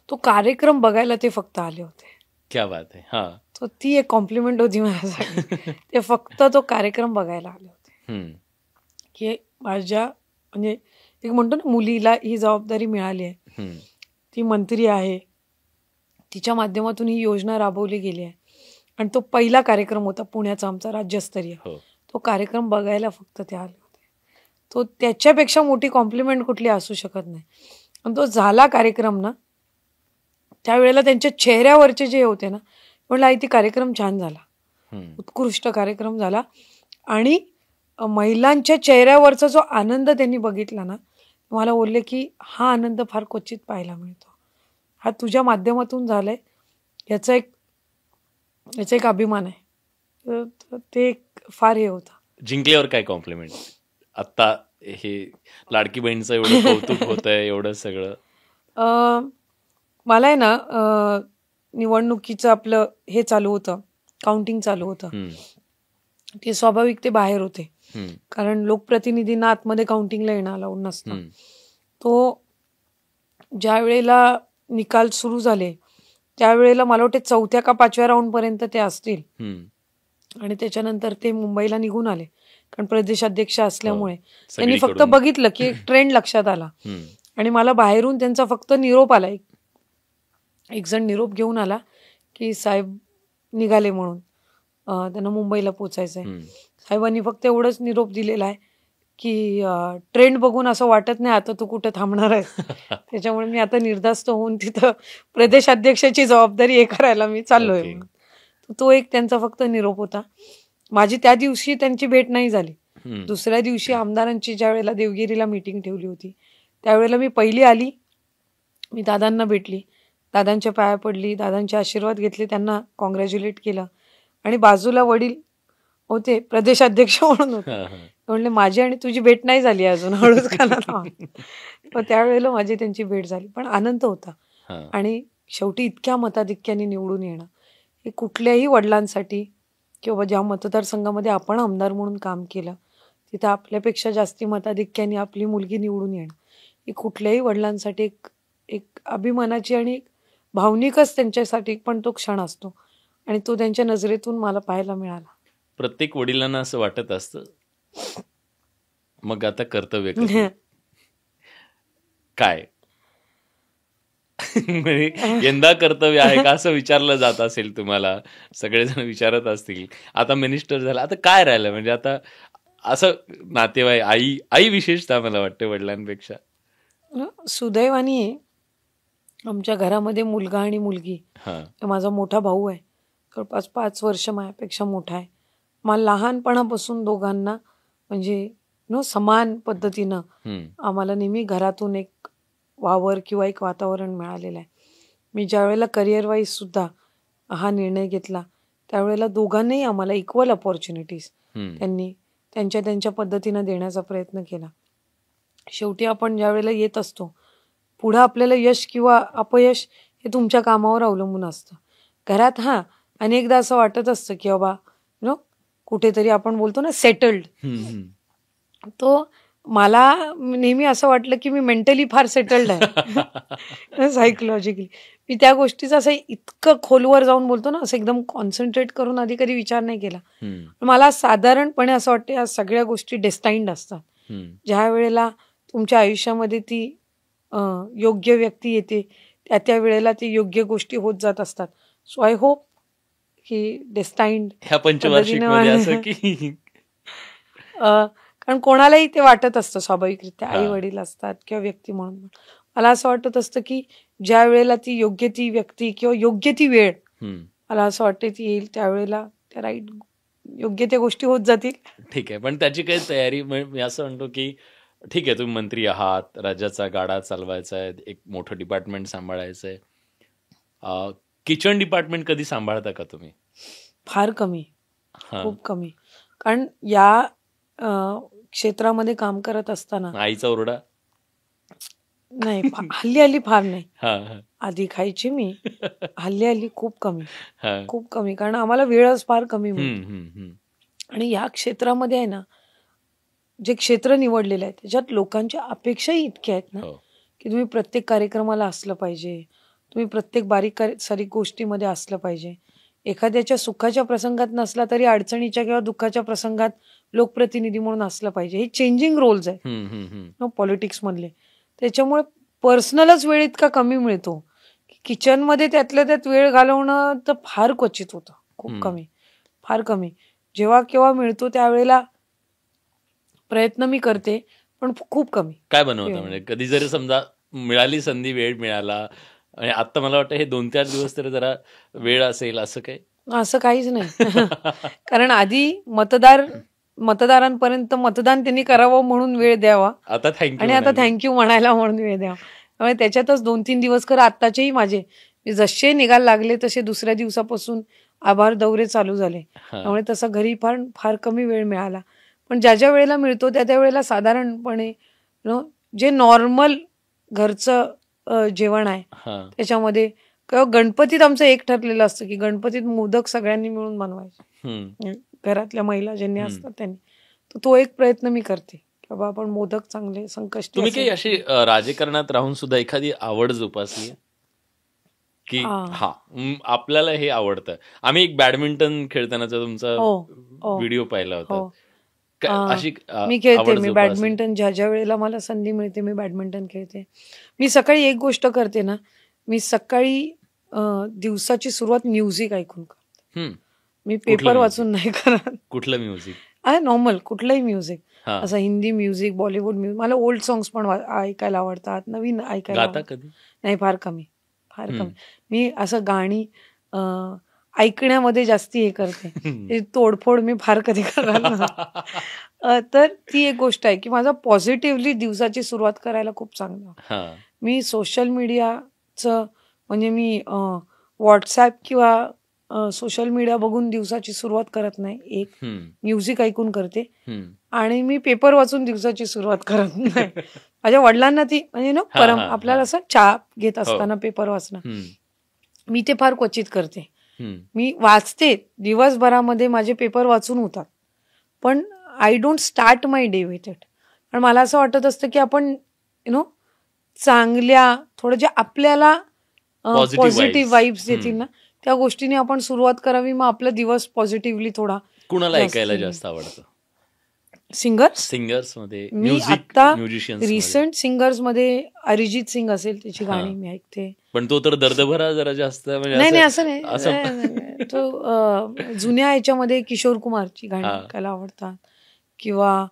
तो कार्यक्रम बघायला ते फक्त आले होते. क्या बात आहे. हा. तो ती एक कॉम्प्लिमेंट होती माझ्यासाठी. ते फक्त तो कार्यक्रम बघायला आले होते, हम्म. की माझ्या म्हणजे एक म्हणतो ना मुलीला ही जबाबदारी मिळाली आहे, हम्म. ती मंत्री आहे, तिच्या माध्यमातून ही योजना राबवली गेली आहे आणि तो पहिला कार्यक्रम होता पुण्याचा आमचा राज्यस्तरीय. हो. तो कार्यक्रम बघायला फक्त ते आले होते. तो त्याच्यापेक्षा मोठी कॉम्प्लिमेंट कुठली असू शकत नाही. आणि तो झाला कार्यक्रम ना, त्यावेळेला त्यांच्या चेहऱ्यावरचे जे होते ना, म्हटलं आई ती कार्यक्रम छान झाला, हम्म. उत्कृष्ट कार्यक्रम झाला. आणि महिलांच्या चेहऱ्यावरचा जो आनंद त्यांनी बघितला ना, मला बोलले की हा आनंद फार क्वचित पाहायला मिळतो, हा तुझ्या माध्यमातून झालाय, याचा एक अभिमान आहे. तर ते एक फार हे होतं. जिंकल्यावर काय कॉम्प्लिमेंट? आता हे लाडकी बहीणचं एवढं कौतुक होत आहे, एवढं सगळं. मला आहे ना, निवडणुकीचं आपलं हे चालू होतं, काउंटिंग चालू होतं. हम्म. ते स्वाभाविक ते बाहेर होते, हम्म. कारण लोकप्रतिनिधींना आतमध्ये काउंटिंगला येणं अलाउड नसतं. हम्म. तो ज्या वेळेला निकाल सुरू झाले त्यावेळेला मला वाटते 4थ्या का 5व्या राऊंडपर्यंत ते असतील. हम्म. आणि त्याच्यानंतर ते मुंबईला निघून आले, कारण प्रदेशाध्यक्ष असल्यामुळे त्यांनी फक्त सगळीकडून. बघितलं की एक ट्रेंड लक्षात आला. हम्म. आणि मला बाहेरून त्यांचा फक्त निरोप आला, एक जण निरोप घेऊन आला की साहेब निघाले म्हणून, त्यांना मुंबईला पोचायचंय. हम्म. साहेबांनी फक्त एवढंच निरोप दिलेला आहे की ट्रेंड बघून असं वाटत नाही आता तू कुठं थांबणार आहेस, त्याच्यामुळे मी आता निर्धास्त होऊन तिथं प्रदेशाध्यक्षाची जबाबदारी हे करायला मी चाललोय Okay. म्हणून. तो एक त्यांचा फक्त निरोप होता. माझी त्या दिवशी त्यांची भेट नाही झाली. हम्म. दुसऱ्या दिवशी आमदारांची ज्या वेळेला देवगिरीला मीटिंग ठेवली होती त्यावेळेला मी पहिली आली, मी दादांना भेटली, दादांच्या पाया पडली, दादांचे आशीर्वाद घेतले, त्यांना कॉंग्रॅच्युलेट केलं. आणि बाजूला वडील होते, प्रदेशाध्यक्ष म्हणून होते. हा, हा. म्हणले माझी आणि तुझी भेट नाही झाली अजून, हळूच खाना. पण त्यावेळेला माझी त्यांची भेट झाली, पण आनंद होता. हा. आणि शेवटी इतक्या मताधिक्याने निवडून येणं हे कुठल्याही वडिलांसाठी, किंवा ज्या मतदारसंघामध्ये आपण आमदार म्हणून काम केलं तिथं आपल्यापेक्षा जास्ती मताधिक्याने आपली मुलगी निवडून येणं ही कुठल्याही वडिलांसाठी एक अभिमानाची आणि एक भावनिकच त्यांच्यासाठी पण तो क्षण असतो. आणि तो त्यांच्या नजरेतून मला पाहायला मिळाला. प्रत्येक वडिलांना असं वाटत असतं, मग आता कर्तव्य कधी? काय म्हणजे यंदा कर्तव्य आहे का असं विचारलं जात असेल तुम्हाला, सगळेजण विचारत असतील. आता मिनिस्टर झाला, आता काय राहिलं? म्हणजे आता असं नातेवाईक, आई विशेषतः मला वाटतं वडिलांपेक्षा. सुदैवाने आमच्या घरामध्ये मुलगा आणि मुलगी, हा. माझा मोठा भाऊ आहे, जवळपास 5 वर्ष माझ्यापेक्षा मोठा आहे. मला लहानपणापासून दोघांना म्हणजे समान पद्धतीनं हम्म. आम्हाला नेहमी घरातून एक वावर किंवा एक वातावरण मिळालेलं आहे. मी ज्या वेळेला करिअर वाईज सुद्धा हा निर्णय घेतला त्यावेळेला दोघांनाही आम्हाला इक्वल अपॉर्च्युनिटीज हम्म. त्यांनी त्यांच्या पद्धतीनं देण्याचा प्रयत्न केला. शेवटी आपण ज्या वेळेला येत असतो पुढं आपल्याला यश किंवा अपयश हे तुमच्या कामावर अवलंबून असतं. घरात अनेकदा असं वाटत असतं की बाबा कुठेतरी आपण बोलतो ना सेटल्ड. हम्म. तो मला नेहमी असं वाटलं की मी मेंटली फार सेटल्ड आहे सायकोलॉजिकली. मी त्या गोष्टीचं असं इतकं खोलवर जाऊन बोलतो ना, असं एकदम कॉन्सन्ट्रेट करून आधी कधी विचार नाही केला. हम्म. मला साधारणपणे असं वाटतं या सगळ्या गोष्टी डेस्टाईन्ड असतात. हम्म. ज्या वेळेला तुमच्या आयुष्यामध्ये ती योग्य व्यक्ती येते त्या वेळेला ती योग्य गोष्टी होत जात असतात. सो आय होप की डेस्टाईन्ड ह्या पंचवार्षिक मध्ये असं की कारण कोणालाही ते वाटत असतं स्वाभाविकरित्या, हा. आई वडील असतात किंवा व्यक्ती म्हणून. मला असं वाटत असतं की ज्या वेळेला ती योग्य ती व्यक्ती किंवा योग्य ती वेळ हम्म. मला असं वाटतं ती येईल त्यावेळेला त्या राईट योग्य त्या गोष्टी होत जातील. ठीक आहे, पण त्याची काही तयारी मी असं म्हणतो की ठीक आहे, तुम्ही मंत्री आहात, राज्याचा गाडा चालवायचा आहे, एक मोठं डिपार्टमेंट सांभाळायचं आहे. किचन डिपार्टमेंट कधी सांभाळता का तुम्ही? फार कमी, हा. खूप कमी. कारण या क्षेत्रामध्ये काम करत असताना आईचा ओरडा? नाही, हल्ली फार नाही. हा, हा. आधी खायची मी, हल्ली खूप कमी, हा. खूप कमी. कारण आम्हाला वेळच फार कमी मिळतो. हम्म. हम्म. हम्म. आणि या क्षेत्रामध्ये आहे ना जे क्षेत्र निवडलेलं आहे त्याच्यात लोकांच्या अपेक्षाही इतक्या आहेत ना हो. की तुम्ही प्रत्येक कार्यक्रमाला असलं पाहिजे, तुम्ही प्रत्येक बारीक सारीक गोष्टीमध्ये असलं पाहिजे. एखाद्याच्या सुखाच्या प्रसंगात नसला तरी अडचणीच्या किंवा दुःखाच्या प्रसंगात लोकप्रतिनिधी म्हणून असलं पाहिजे. हे चेंजिंग रोल्स आहेत पॉलिटिक्स मधले. त्याच्यामुळे पर्सनलच वेळ इतका कमी मिळतो की किचनमध्ये त्यातल्या त्यात वेळ घालवणं तर फार क्वचित होतं, खूप कमी, फार कमी. जेव्हा केव्हा मिळतो त्यावेळेला प्रयत्न मी करते, पण खूप कमी. काय बनवता म्हणजे कधी जरी समजा मिळाली संधी, वेळ मिळाला, आणि आता मला वाटतं हे 2-4 दिवस तरी जरा वेळ असेल, असं काय? असं काहीच नाही. कारण आधी मतदारांपर्यंत मतदान त्यांनी करावं म्हणून वेळ द्यावा, आता थँक्यू, आणि आता थँक्यू म्हणायला म्हणून वेळ द्यावा. त्यामुळे त्याच्यातच 2-3 दिवस खरं आत्ताचेही माझे जसे निघायला लागले तसे दुसऱ्या दिवसापासून आभार दौरे चालू झाले. त्यामुळे तसा घरी फार फार कमी वेळ मिळाला. पण ज्या वेळेला मिळतो त्या वेळेला साधारणपणे जे नॉर्मल घरचं जेवण आहे त्याच्यामध्ये, किंवा गणपतीत आमचं एक ठरलेलं असतं की गणपतीत मोदक सगळ्यांनी मिळून बनवायचे, घरातल्या महिला ज्यांनी असतात त्यांनी. तर तो एक प्रयत्न मी करते की बाबा आपण मोदक चांगले संकष्टी. तुम्ही काही अशी राजकारणात राहून सुद्धा एखादी आवड जोपासली की आपल्याला हे आवडतं? आम्ही एक बॅडमिंटन खेळतानाचा तुमचा व्हिडिओ पाहिला होता. मी खेळते, मी बॅडमिंटन ज्या वेळेला मला संधी मिळते मी बॅडमिंटन खेळते. मी सकाळी एक गोष्ट करते ना, मी सकाळी दिवसाची सुरुवात म्युझिक ऐकून करते. मी पेपर वाचून नाही करत. कुठलं म्युझिक? नॉर्मल कुठलंही म्युझिक, असं हिंदी म्युझिक, बॉलिवूड म्युझिक. मला ओल्ड सॉंग्स पण ऐकायला आवडतात, नवीन ऐकायला नाही, फार कमी, फार कमी. मी असं गाणी ऐकण्यामध्ये जास्ती हे करते, तोडफोड मी फार कधी करायला. तर ती एक गोष्ट आहे की माझा पॉझिटिव्हली दिवसाची सुरुवात करायला खूप चांगलं. मी सोशल मीडियाचं म्हणजे मी व्हॉट्सॲप किंवा सोशल मीडिया बघून दिवसाची सुरुवात करत नाही. एक म्युझिक ऐकून करते, आणि मी पेपर वाचून दिवसाची सुरुवात करत नाही. माझ्या वडिलांना ती म्हणजे परम आपल्याला असं चहा घेत असताना पेपर वाचणं, मी ते फार क्वचित करते. मी वाचते दिवसभरामध्ये, माझे पेपर वाचून होतात, पण I don't start my day with it. कारण मला असं वाटत असतं की आपण चांगल्या थोडं जे आपल्याला पॉझिटिव्ह वाईब्स देतील ना त्या गोष्टीने आपण सुरुवात करावी, मग आपला दिवस पॉझिटिव्हली थोडा. कुणाला ऐकायला जास्त आवडतं? सिंगर्स मध्ये मी आता रिसेंट सिंगर्स मध्ये अरिजित सिंग असेल त्याची गाणी मी ऐकते. पण तो तर दर्दभरा जरा जास्त, नाही असं नाही. तो जुन्या याच्यामध्ये किशोर कुमारची गाणी ऐकायला आवडतात, किंवा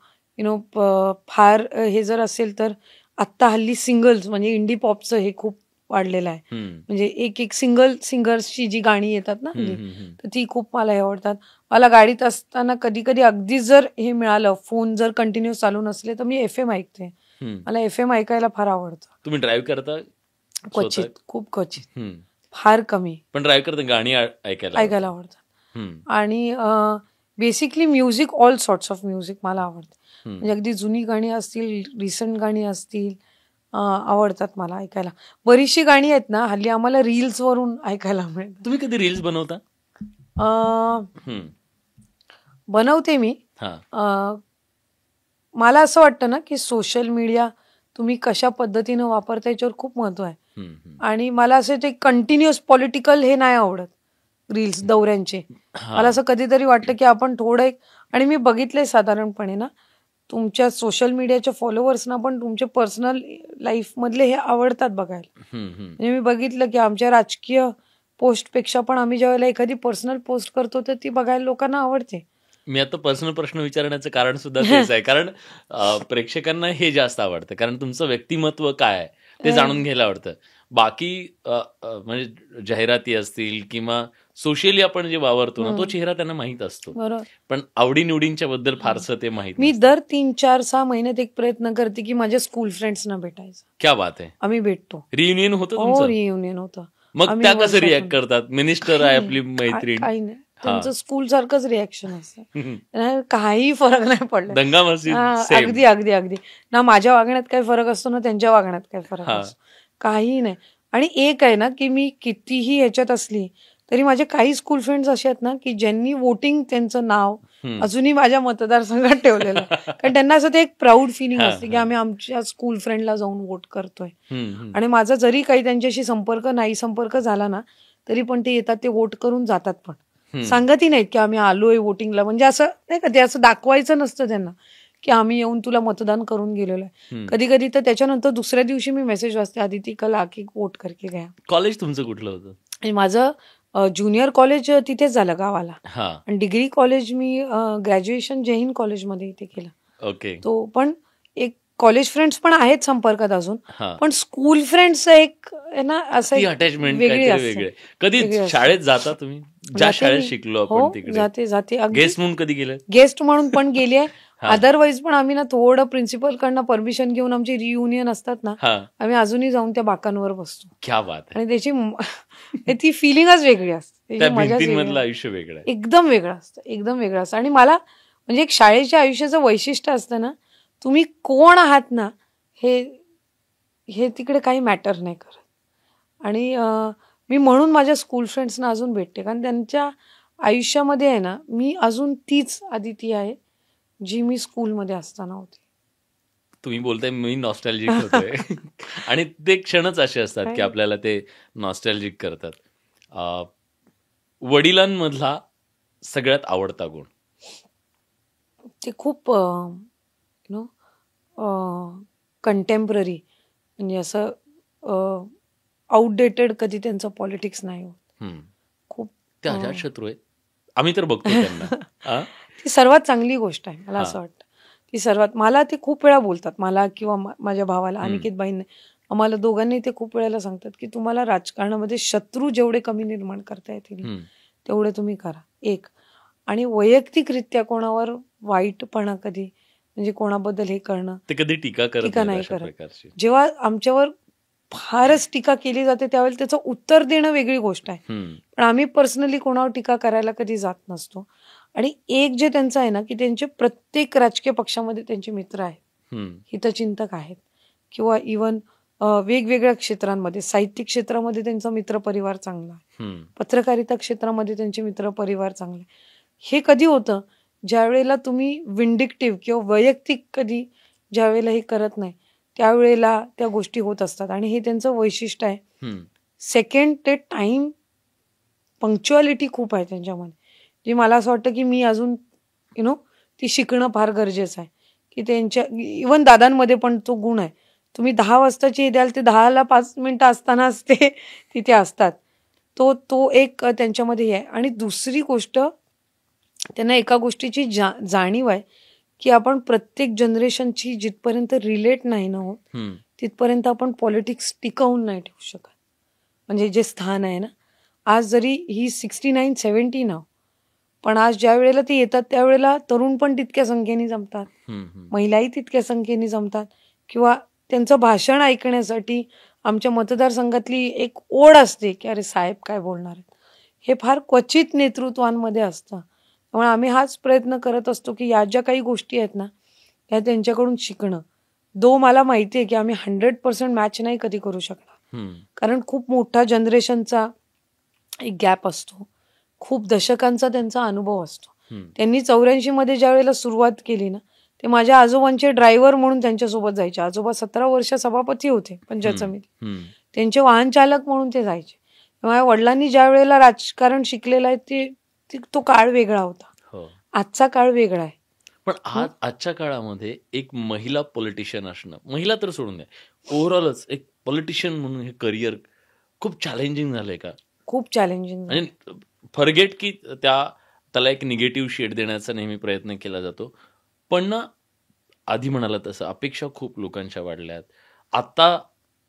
फार हे जर असेल तर आत्ता हल्ली सिंगल्स म्हणजे इंडी पॉपचं हे खूप वाढलेलं आहे. म्हणजे एक सिंगर्सची जी गाणी येतात ना तर ती खूप मला हे आवडतात. मला गाडीत असताना कधी कधी अगदी जर हे मिळालं, फोन जर कंटिन्यू चालू नसले तर मी FM ऐकते. मला FM ऐकायला फार आवडतं. तुम्ही ड्राईव्ह करता? क्वचित, खूप क्वचित, फार कमी. पण ड्राईव्ह करता गाणी ऐकायला आवडतात. आणि basically music, all sorts of music मला आवडतं. म्हणजे अगदी जुनी गाणी असतील, रिसेंट गाणी असतील, आवडतात मला ऐकायला. बरीचशी गाणी आहेत ना हल्ली आम्हाला रील्स वरून ऐकायला मिळतात. तुम्ही कधी रील्स बनवता? बनवते मी. मला असं वाटतं ना की सोशल मीडिया तुम्ही कशा पद्धतीनं वापरता याच्यावर खूप महत्व आहे. आणि मला असं ते कंटिन्युअस पॉलिटिकल हे नाही आवडत रील्स दौऱ्यांचे. मला असं कधीतरी वाटतं की आपण थोडं आणि मी बघितलंय साधारणपणे ना तुमच्या सोशल मीडियाच्या फॉलोअर्सना पण तुमचे पर्सनल लाईफ मधले हे आवडतात बघायला. म्हणजे मी बघितलं की आमच्या राजकीय पोस्टपेक्षा पण आम्ही ज्यावेळेला एखादी पर्सनल पोस्ट करतो तर ती बघायला लोकांना आवडते. मी आता पर्सनल प्रश्न विचारण्याचं कारण सुद्धा तेच आहे, कारण प्रेक्षकांना हे जास्त आवडतं, कारण तुमचं व्यक्तिमत्व काय आहे ते जाणून घ्यायला आवडतं. बाकी म्हणजे जाहिराती असतील किंवा सोशली आपण जे वावरतो ना तो चेहरा त्यांना माहित असतो, पण आवडीनिवडींच्या बद्दल फारसं ते माहित. मी दर 3-4-6 महिन्यात एक प्रयत्न करते की माझ्या स्कूल फ्रेंड्सना भेटायचं. क्या बात आहे. आम्ही भेटतो. रियुनियन होतं तुमचं? रियुनियन होतं. मग त्या कसं रिॲक्ट करतात? मिनिस्टर आहे आपली मैत्रीण, काही नाही, त्यांचं स्कूल सारखंच रिॲक्शन असतं, काही फरक नाही पडला. दंगामस्ती अगदी अगदी अगदी ना. माझ्या वागण्यात काय फरक असतो ना त्यांच्या वागण्यात काय फरक असतो, काही नाही. आणि एक आहे ना की मी कितीही ह्याच्यात असली तरी माझे काही स्कूल फ्रेंड्स असे आहेत ना की ज्यांनी वोटिंग त्यांचं नाव अजूनही माझ्या मतदारसंघात ठेवलेलं आहे. कारण त्यांना असं ते एक प्राऊड फिलिंग असते की आम्ही आमच्या स्कूल फ्रेंडला जाऊन वोट करतोय. आणि माझा जरी काही त्यांच्याशी संपर्क झाला ना तरी पण ते येतात, ते वोट करून जातात. पण सांगतही नाहीत की आम्ही आलोय वोटिंगला. म्हणजे असं नाही का, ते असं दाखवायचं नसतं त्यांना की आम्ही येऊन तुला मतदान करून गेलेलो आहे. कधी कधी तर त्याच्यानंतर दुसऱ्या दिवशी मी मेसेज वाचते, आदिती कल आके वोट करके गया. कॉलेज तुमचं कुठलं होतं? आणि माझं ज्युनियर कॉलेज तिथेच झालं गावाला. आणि डिग्री कॉलेज मी ग्रॅज्युएशन जय हिंद कॉलेजमध्ये इथे केलं. ओके. तो पण एक कॉलेज फ्रेंड्स पण आहेत संपर्कात अजून, पण स्कूल फ्रेंड्स एक ना असं अटॅचमेंट वेगळे. कधी शाळेत जाता तुम्ही? ज्या शाळेत शिकलो आपण तिकडे जाते. गेस्ट म्हणून कधी गेले? गेस्ट म्हणून पण गेले. अदरवाईज पण आम्ही ना थोडं प्रिन्सिपल कडनं परमिशन घेऊन आमची रियुनियन असतात ना, आम्ही अजूनही जाऊन त्या बाकांवर बसतो. क्या बात आहे. आणि त्याची ती फिलिंगच वेगळी असते. आयुष्य वेगळं एकदम वेगळं असतं. आणि मला म्हणजे एक शाळेच्या आयुष्याचं वैशिष्ट्य असतं ना, तुम्ही कोण आहात ना हे तिकडे काही मॅटर नाही करत. आणि मी म्हणून माझ्या स्कूल फ्रेंड्सना अजून भेटते, कारण त्यांच्या आयुष्यामध्ये आहे ना मी अजून तीच आदिती आहे जी मी स्कूलमध्ये असताना होती. तुम्ही बोलताय मी नॉस्टॅल्जिक होतोय. आणि ते क्षणच असे असतात की आपल्याला ते नॉस्टॅल्जिक करतात. वडिलांमधला सगळ्यात आवडता गुण? ते खूप कंटेम्पररी, म्हणजे असं आउटडेटेड कधी त्यांचं पॉलिटिक्स नाही होत. खूप ते अजातशत्रू आहेत, आम्ही तर बघतो त्यांना. ती सर्वात चांगली गोष्ट आहे मला असं वाटतं. ती सर्वात, मला ते खूप वेळा बोलतात, मला किंवा माझ्या भावाला, अनिकेत बाईंनी, आम्हाला दोघांनी ते खूप वेळेला सांगतात की तुम्हाला राजकारणामध्ये शत्रू जेवढे कमी निर्माण करता येतील तेवढे तुम्ही करा. एक, आणि वैयक्तिकरित्या कोणावर वाईटपणा कधी, म्हणजे कोणाबद्दल हे करणं, ते कधी टीका नाही करत. जेव्हा आमच्यावर फारच टीका केली जाते त्यावेळेला त्याचं उत्तर देणं वेगळी गोष्ट आहे, पण आम्ही पर्सनली कोणावर टीका करायला कधी जात नसतो. आणि एक जे त्यांचं आहे ना की त्यांचे प्रत्येक राजकीय पक्षामध्ये त्यांचे मित्र आहेत, हितचिंतक आहेत, किंवा इव्हन वेगवेगळ्या क्षेत्रांमध्ये, साहित्यिक क्षेत्रामध्ये त्यांचा मित्रपरिवार चांगला आहे, पत्रकारिता क्षेत्रामध्ये त्यांचे मित्रपरिवार चांगले. हे कधी होतं ज्या वेळेला तुम्ही विंडिक्टिव्ह किंवा वैयक्तिक कधी ज्या वेळेला हे करत नाही त्यावेळेला त्या गोष्टी होत असतात. आणि हे त्यांचं वैशिष्ट्य आहे. सेकंड, ते टाइम पंक्च्युअलिटी खूप आहे त्यांच्यामध्ये, जी मला असं वाटतं की मी अजून ती शिकणं फार गरजेचं आहे. की त्यांच्या इव्हन दादांमध्ये पण तो गुण आहे. तुम्ही 10 वाजताची द्याल ते 10ला 5 मिनिटं असतानाच ते तिथे असतात. तो एक त्यांच्यामध्ये आहे. आणि दुसरी गोष्ट, त्यांना एका गोष्टीची जाणीव आहे की आपण प्रत्येक जनरेशनची जिथपर्यंत रिलेट नाही ना होत तिथपर्यंत आपण पॉलिटिक्स टिकवून नाही ठेवू शकत. म्हणजे जे स्थान आहे ना, आज जरी ही 69-70 नाव, पण आज ज्या वेळेला ते येतात त्यावेळेला तरुण पण तितक्या संख्येने जमतात, महिलाही तितक्या संख्येने जमतात, किंवा त्यांचं भाषण ऐकण्यासाठी आमच्या मतदारसंघातली एक ओढ असते की अरे साहेब काय बोलणार आहेत. हे फार क्वचित नेतृत्वांमध्ये असतं. त्यामुळे आम्ही हाच प्रयत्न करत असतो की या ज्या काही गोष्टी आहेत ना या त्यांच्याकडून शिकणं. मला माहिती आहे की आम्ही 100% मॅच नाही कधी करू शकणार, कारण खूप मोठा जनरेशनचा एक गॅप असतो, खूप दशकांचा त्यांचा अनुभव असतो. त्यांनी 84 मध्ये ज्या वेळेला सुरुवात केली ना, ते माझ्या आजोबांचे ड्रायव्हर म्हणून त्यांच्यासोबत जायचे. आजोबा 17 वर्ष सभापती होते पंचायत समिती, त्यांचे वाहन चालक म्हणून ते जायचे. माझ्या वडिलांनी ज्या वेळेला राजकारण शिकलेलं आहे तो काळ वेगळा होता, आजचा काळ वेगळा आहे. पण आजच्या काळामध्ये एक महिला पॉलिटिशियन असणं, महिला तर सोडून द्या, ओव्हरऑलच एक पॉलिटिशियन म्हणून हे करिअर खूप चॅलेंजिंग झालंय का? खूप चॅलेंजिंग. म्हणजे फॉरगेट की त्याला एक निगेटिव्ह शेड देण्याचा नेहमी प्रयत्न केला जातो, पण ना आधी म्हणाला तसं अपेक्षा खूप लोकांच्या वाढल्यात. आता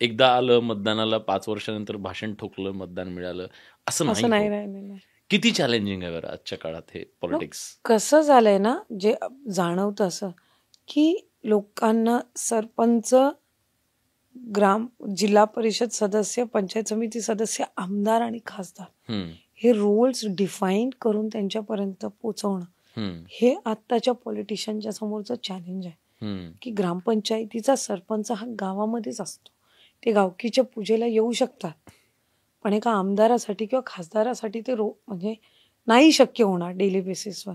एकदा आलं मतदानाला, 5 वर्षानंतर भाषण ठोकलं, मतदान मिळालं, असं नाही. किती चॅलेंजिंग आहे बरं आजच्या काळात हे पॉलिटिक्स. कसं झालंय ना, जे जाणवतं असं की लोकांना सरपंच, जिल्हा परिषद सदस्य, पंचायत समिती सदस्य, आमदार आणि खासदार हे रोल्स डिफाईन करून त्यांच्यापर्यंत पोहोचवणं हे आत्ताच्या पॉलिटिशियनच्या समोरचं चॅलेंज आहे. की ग्रामपंचायतीचा सरपंच हा गावामध्येच असतो, ते गावकीच्या पूजेला येऊ शकतात पण एका आमदारासाठी किंवा खासदारासाठी ते म्हणजे नाही शक्य होणार डेली बेसिसवर.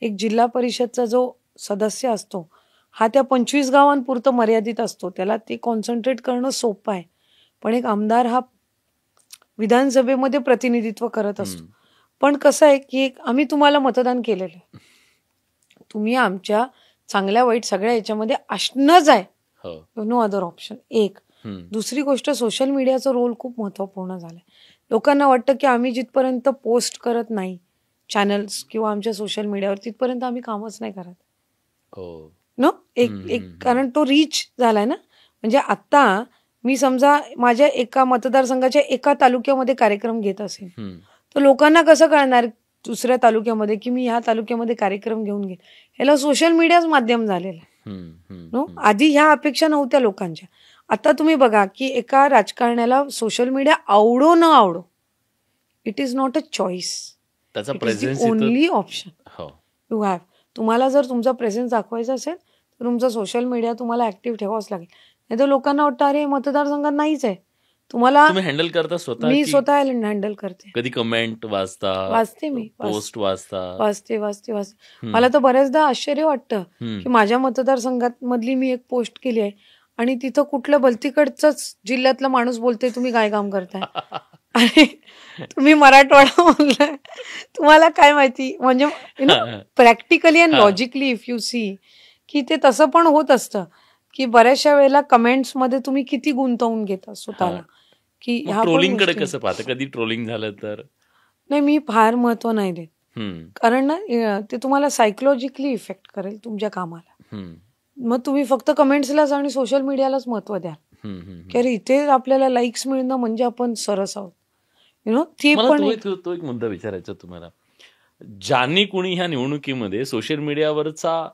एक जिल्हा परिषदचा जो सदस्य असतो हा त्या 25 गावांपुरतं मर्यादित असतो, त्याला ते कॉन्सन्ट्रेट करणं सोपं आहे. पण एक आमदार हा विधानसभेमध्ये प्रतिनिधित्व करत असतो. पण कसं आहे की आम्ही तुम्हाला मतदान केलेलं आहे, तुम्ही आमच्या चांगल्या वाईट सगळ्या याच्यामध्ये असणंच आहे, नो अदर ऑप्शन. एक दुसरी गोष्ट, सोशल मीडियाचा रोल खूप महत्वपूर्ण झालाय. लोकांना वाटतं की आम्ही जिथपर्यंत पोस्ट करत नाही चॅनल्स किंवा आमच्या सोशल मीडियावर, तिथपर्यंत आम्ही कामच नाही करत. नो एक कारण तो रीच झालाय ना. म्हणजे आता मी समजा माझ्या एका मतदारसंघाच्या एका तालुक्यामध्ये कार्यक्रम घेत असेल, तर लोकांना कसं कळणार दुसऱ्या तालुक्यामध्ये की मी ह्या तालुक्यामध्ये कार्यक्रम घेऊन गेले? ह्याला सोशल मीडियाच माध्यम झालेलं आहे. नो, आधी ह्या अपेक्षा नव्हत्या लोकांच्या. आता तुम्ही बघा की एका राजकारण्याला सोशल मीडिया आवडो न आवडो, it is not a choice, only option you have. तुम्हाला जर तुमचा प्रेझेन्स दाखवायचा असेल तर तुमचा सोशल मीडिया तुम्हाला ऍक्टिव्ह ठेवाच लागेल. नाही तर लोकांना वाटतं अरे मतदारसंघात नाहीच आहे. तुम्हाला हँडल करता स्वतः? मी स्वतः हँडल करते. कधी कमेंट वाचते, मी पोस्ट वाचते. मला तर बऱ्याचदा आश्चर्य वाटतं की माझ्या मतदारसंघात मधली मी एक पोस्ट केली आहे आणि तिथं कुठलं भलतीकडचाच जिल्ह्यातला माणूस बोलतोय तुम्ही काय काम करताय आणि तुम्ही मराठवाडा बोललाय. तुम्हाला काय माहिती, म्हणजे practically and logically if you see की ते तसं पण होत असतं की बऱ्याचशा वेळेला कमेंट्स मध्ये तुम्ही किती गुंतवून घेता स्वतःला. की ट्रोलिंग कडे कसं पाहता? कधी ट्रोलिंग झालं तर? नाही, मी फार महत्व नाही देत, कारण ना ते तुम्हाला सायकोलॉजिकली इफेक्ट करेल तुमच्या कामाला. मग तुम्ही फक्त कमेंट्सलाच आणि सोशल मीडियालाच महत्व द्या की अरे इथे आपल्याला लाईक्स मिळणं म्हणजे आपण सरस आहोत. ती पण तो एक मुद्दा विचारायचा तुम्हाला. ज्यांनी कुणी ह्या निवडणुकीमध्ये सोशल मीडियावरचा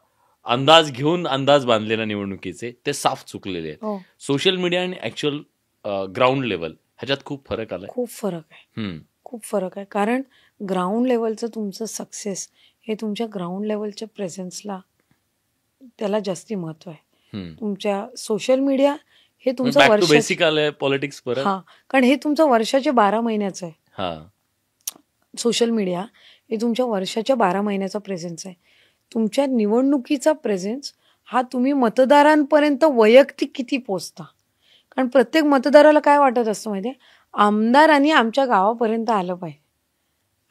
अंदाज घेऊन अंदाज बांधलेल्या निवडणुकीचे ते साफ चुकलेले आहेत. सोशल मीडिया आणि ऍक्च्युअल ग्राउंड लेवल ह्याच्यात खूप फरक आलाय. खूप फरक आहे. कारण ग्राउंड लेवलचं तुमचं सक्सेस हे तुमच्या ग्राउंड लेवलच्या प्रेझेन्सला त्याला जास्ती महत्व आहे. तुमच्या सोशल मीडिया हे तुमचं बेसिक आलंय पॉलिटिक्स परत. कारण हे तुमचं वर्षाचे 12 महिन्याचं आहे. सोशल मीडिया हे तुमच्या वर्षाच्या 12 महिन्याचा प्रेझेन्स आहे. तुमच्या निवडणुकीचा प्रेझेन्स हा तुम्ही मतदारांपर्यंत वैयक्तिक किती पोचता. कारण प्रत्येक मतदाराला काय वाटत असतं माहितीये, आमदारांनी आमच्या गावापर्यंत आलं पाहिजे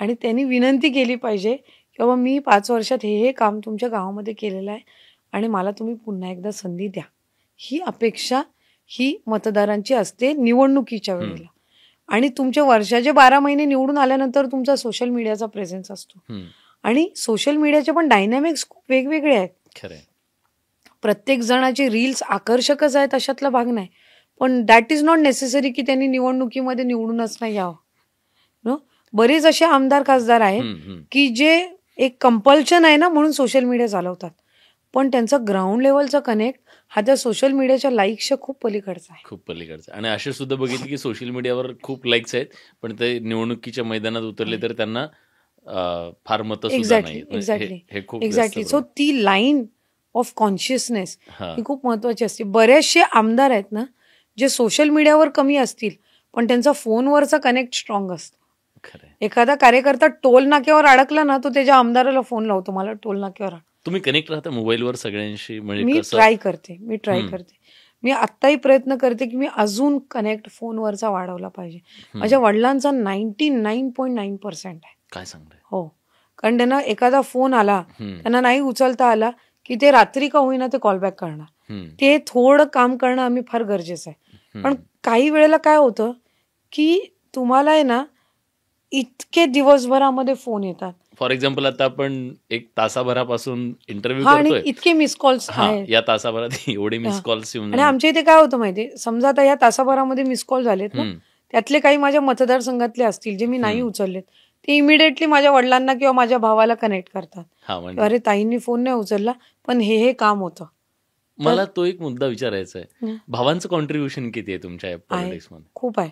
आणि त्यांनी विनंती केली पाहिजे की बाबा मी 5 वर्षात हे काम तुमच्या गावामध्ये केलेलं आहे आणि मला तुम्ही पुन्हा एकदा संधी द्या. ही अपेक्षा ही मतदारांची असते निवडणुकीच्या वेळेला. आणि तुमच्या वर्षाचे 12 महिने निवडून आल्यानंतर तुमचा सोशल मीडियाचा प्रेझेन्स असतो. आणि सोशल मीडियाचे पण डायनॅमिक्स खूप वेगवेगळे आहेत. प्रत्येक जणाचे रील्स आकर्षकच आहेत अशातला भाग नाही, पण दॅट इज नॉट नेसेसरी की त्यांनी निवडणुकीमध्ये निवडूनच नाही यावं. बरेच असे आमदार खासदार आहेत की जे एक कंपल्शन आहे ना म्हणून सोशल मीडिया चालवतात, पण त्यांचा ग्राउंड लेवलचा कनेक्ट हा त्या सोशल मीडियाच्या लाईक्सच्या खूप पलीकडचा आहे. आणि असे सुद्धा बघितले की सोशल मीडियावर खूप लाईक्स आहेत पण ते निवडणुकीच्या मैदानात उतरले तर त्यांना फार मत सुद्धा नाही. एक्झॅक्टली. सो ती लाईन ऑफ कॉन्शियसनेस ही खूप महत्वाची असते. बरेचसे आमदार आहेत ना जे सोशल मीडियावर कमी असतील पण त्यांचा फोनवरचा कनेक्ट स्ट्रॉंग असतो. एखादा कार्यकर्ता टोल नाक्यावर अडकला ना तो त्याच्या आमदाराला फोन लावतो, मला टोल नाक्यावर. तुम्ही कनेक्ट राहता मोबाईलवर सगळ्यांशी? मी ट्राय करते. मी आत्ताही प्रयत्न करते की मी अजून कनेक्ट फोनवरचा वाढवला पाहिजे. माझ्या वडिलांचा 99.9% आहे. काय सांगताय? हो, कारण त्यांना एखादा फोन आला त्यांना नाही उचलता आला की ते रात्री का होईना ते कॉलबॅक करणार. ते थोडं काम करणं आम्ही फार गरजेचं आहे. पण काही वेळेला काय होतं की तुम्हाला आहे ना इतके दिवसभरामध्ये फोन येतात. फॉर एक्झाम्पल आता आपण 1 तासाभरापासून इंटरव्ह्यू करतोय, इतके मिस कॉल्स या तासाभरात एवढे मिस कॉल्स येऊन. आणि आमच्या इथे काय होतं माहिती, समजा आता या तासाभरामध्ये मिस कॉल झालेत ना, त्यातले काही माझ्या मतदारसंघातले असतील जे मी नाही उचललेत, ते इमिडिएटली माझ्या वडिलांना किंवा माझ्या भावाला कनेक्ट करतात. अरे ताईंनी फोन नाही उचलला पण हे काम होतं. मला तो एक मुद्दा विचारायचा आहे, भावांचं कॉन्ट्रीब्युशन किती आहे तुमच्या पॉलिटिक्समध्ये? खूप आहे.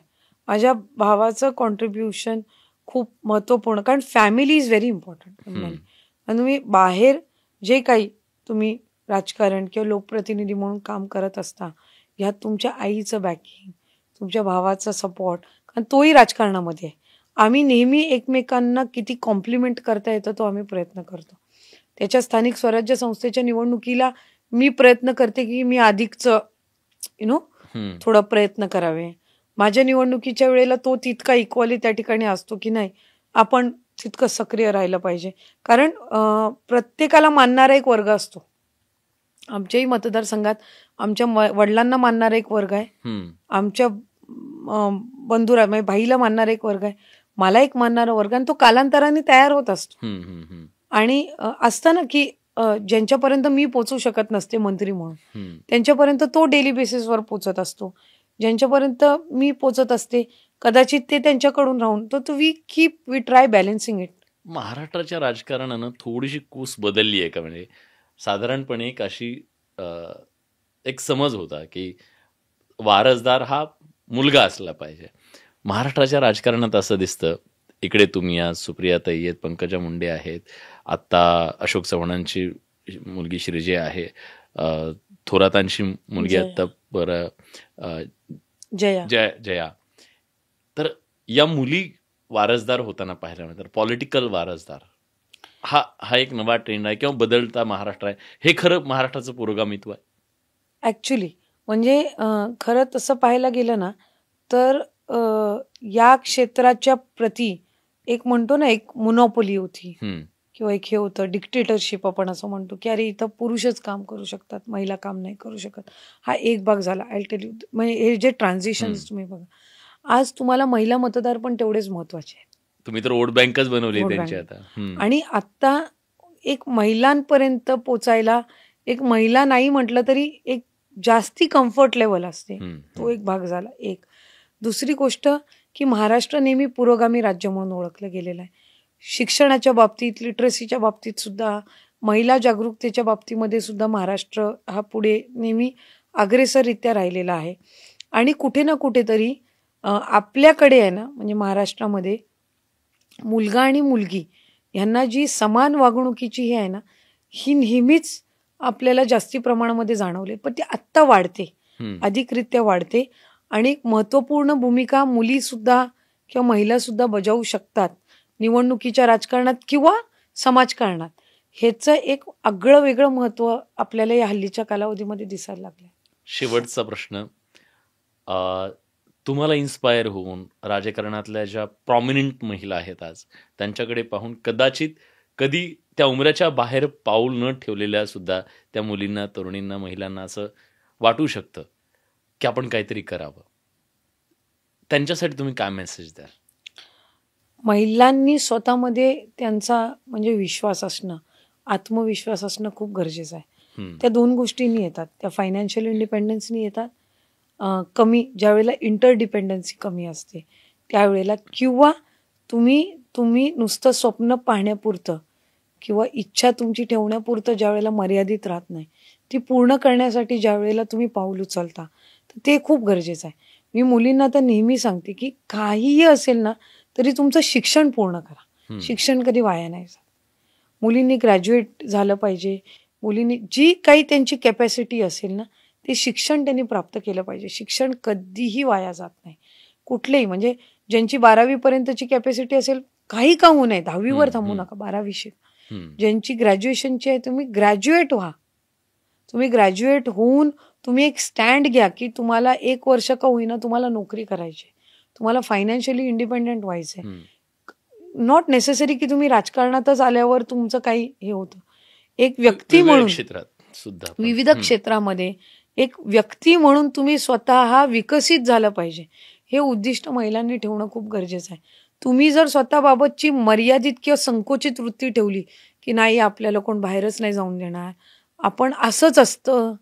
माझ्या भावाचं कॉन्ट्रीब्युशन खूप महत्वपूर्ण, कारण फॅमिली इज व्हेरी इम्पॉर्टंट. आणि तुम्ही बाहेर जे काही तुम्ही राजकारण किंवा लोकप्रतिनिधी म्हणून काम करत असता, यात तुमच्या आईचं बॅकिंग, तुमच्या भावाचा सपोर्ट, कारण तोही राजकारणामध्ये आहे. आम्ही नेहमी एकमेकांना किती कॉम्प्लिमेंट करता येतं तो आम्ही प्रयत्न करतो. त्याच्या स्थानिक स्वराज्य संस्थेच्या निवडणुकीला मी प्रयत्न करते की मी अधिकचं थोडा प्रयत्न करावे. माझ्या निवडणुकीच्या वेळेला तो तितका इक्वली त्या ठिकाणी असतो की नाही, आपण तितकं सक्रिय राहिलं पाहिजे. कारण प्रत्येकाला मानणारा एक वर्ग असतो. आमच्याही मतदारसंघात आमच्या वडिलांना मानणारा एक वर्ग आहे, आमच्या बंधुरा म्हणजे भाईला मानणारा एक वर्ग आहे, मला एक मानणारा वर्ग, आणि तो कालांतराने तयार होत असतो. आणि असतं ना की ज्यांच्यापर्यंत मी पोचू शकत नसते मंत्री म्हणून, त्यांच्यापर्यंत तो डेली बेसिसवर पोचत असतो. ज्यांच्यापर्यंत मी पोचत असते कदाचित ते त्यांच्याकडून राहून, तर वी ट्राय बॅलन्सिंग इट. महाराष्ट्राच्या राजकारणानं थोडीशी कूस बदलली आहे का? म्हणजे साधारणपणे एक अशी एक समज होता की वारसदार हा मुलगा असला पाहिजे. महाराष्ट्राच्या राजकारणात असं दिसतं, इकडे तुम्ही आज सुप्रियाताई आहेत, पंकजा मुंडे आहेत, आत्ता अशोक चव्हाणांची मुलगी श्रीजय आहे, थोरातांची मुलगी आत्ता बरं जया. तर या मुली वारसदार होताना पाहायला मिळतात. पॉलिटिकल वारसदार हा एक नवा ट्रेंड आहे किंवा बदलता महाराष्ट्र आहे. हे खरं महाराष्ट्राचं पुरोगामित्व आहे ऍक्च्युली. म्हणजे खरं तसं पाहायला गेलं ना तर या क्षेत्राच्या प्रती एक म्हणतो ना, एक मोनोपोली होती किंवा एक हे होतं डिक्टेटरशिप, आपण असं म्हणतो की अरे इथं पुरुषच काम करू शकतात, महिला काम नाही करू शकत. हा एक भाग झाला. आय टेल यू, म्हणजे हे जे ट्रान्झिशन्स तुम्ही बघा, आज तुम्हाला महिला मतदार पण तेवढेच महत्वाचे आहेत. तुम्ही तर वोट बँकच बनवली त्यांची आता. आणि आता एक महिलांपर्यंत पोचायला, एक महिला नाही म्हटलं तरी एक जास्ती कम्फर्ट लेवल असते, तो एक भाग झाला. एक दुसरी गोष्ट की महाराष्ट्र नेहमी पुरोगामी राज्य म्हणून ओळखलं गेलेलं आहे. शिक्षणाच्या बाबतीत, लिटरसीच्या बाबतीत सुद्धा, महिला जागरूकतेच्या बाबतीमध्ये सुद्धा महाराष्ट्र हा पुढे नेहमी अग्रेसररित्या राहिलेला आहे. आणि कुठे ना कुठेतरी आपल्याकडे आहे ना, म्हणजे महाराष्ट्रामध्ये मुलगा आणि मुलगी यांना जी समान वागणुकीची हे आहे ना, ही नेहमीच आपल्याला जास्ती प्रमाणामध्ये जाणवले. पण ती आत्ता वाढते, अधिकरित्या वाढते. आणि महत्त्वपूर्ण भूमिका मुली सुद्धा किंवा महिला सुद्धा बजावू शकतात निवडणुकीच्या राजकारणात किंवा समाजकारणात. ह्याचं एक आगळं वेगळं महत्त्व आपल्याला या हल्लीच्या कालावधीमध्ये दिसायला लागलं. शेवटचा प्रश्न, तुम्हाला इन्स्पायर होऊन राजकारणातल्या ज्या प्रॉमिनंट महिला आहेत आज, त्यांच्याकडे पाहून कदाचित कधी त्या उमऱ्याच्या बाहेर पाऊल न ठेवलेल्या सुद्धा त्या मुलींना, तरुणींना, महिलांना असं वाटू शकतं की आपण काहीतरी करावं, त्यांच्यासाठी तुम्ही काय मेसेज द्याल? महिलांनी स्वतःमध्ये त्यांचा म्हणजे विश्वास असणं, आत्मविश्वास असणं खूप गरजेचं आहे. त्या दोन गोष्टींनी येतात. त्या फायनान्शियल इंडिपेंडन्सनी येतात कमी, ज्या वेळेला इंटरडिपेंडन्सी कमी असते त्यावेळेला, किंवा तुम्ही नुसतं स्वप्न पाहण्यापुरतं किंवा इच्छा तुमची ठेवण्यापुरतं ज्या वेळेला मर्यादित राहत नाही, ती पूर्ण करण्यासाठी ज्या वेळेला तुम्ही पाऊल उचलता, तर ते खूप गरजेचं आहे. मी मुलींना तर नेहमी सांगते की काहीही असेल ना तरी तुमचं शिक्षण पूर्ण करा. शिक्षण कधी वाया नाही जात. मुलींनी ग्रॅज्युएट झालं पाहिजे. मुलींनी जी काही त्यांची कॅपॅसिटी असेल ना, ते शिक्षण त्यांनी प्राप्त केलं पाहिजे. शिक्षण कधीही वाया जात नाही कुठलेही. म्हणजे ज्यांची 12वी पर्यंतची कॅपॅसिटी असेल, काही का होऊ नये, 10वीवर थांबू नका, 12वी शिक. ज्यांची ग्रॅज्युएशनची आहे, तुम्ही ग्रॅज्युएट व्हा. तुम्ही ग्रॅज्युएट होऊन तुम्ही एक स्टँड घ्या की तुम्हाला 1 वर्ष का होईना तुम्हाला नोकरी करायची, तुम्हाला फायनान्शियली इंडिपेंडेंट व्हायचंय. नॉट नेसेसरी की तुम्ही राजकारणातच आल्यावर तुमचं काही हे होतं. एक व्यक्ती म्हणून सुद्धा, विविध क्षेत्रामध्ये एक व्यक्ती म्हणून तुम्ही स्वतः विकसित झालं पाहिजे. हे उद्दिष्ट महिलांनी ठेवणं खूप गरजेचं आहे. तुम्ही जर स्वतःबाबतची मर्यादित किंवा संकोचित वृत्ती ठेवली की नाही, आपल्याला कोण बाहेरच नाही जाऊन देणार, आपण असंच असतं,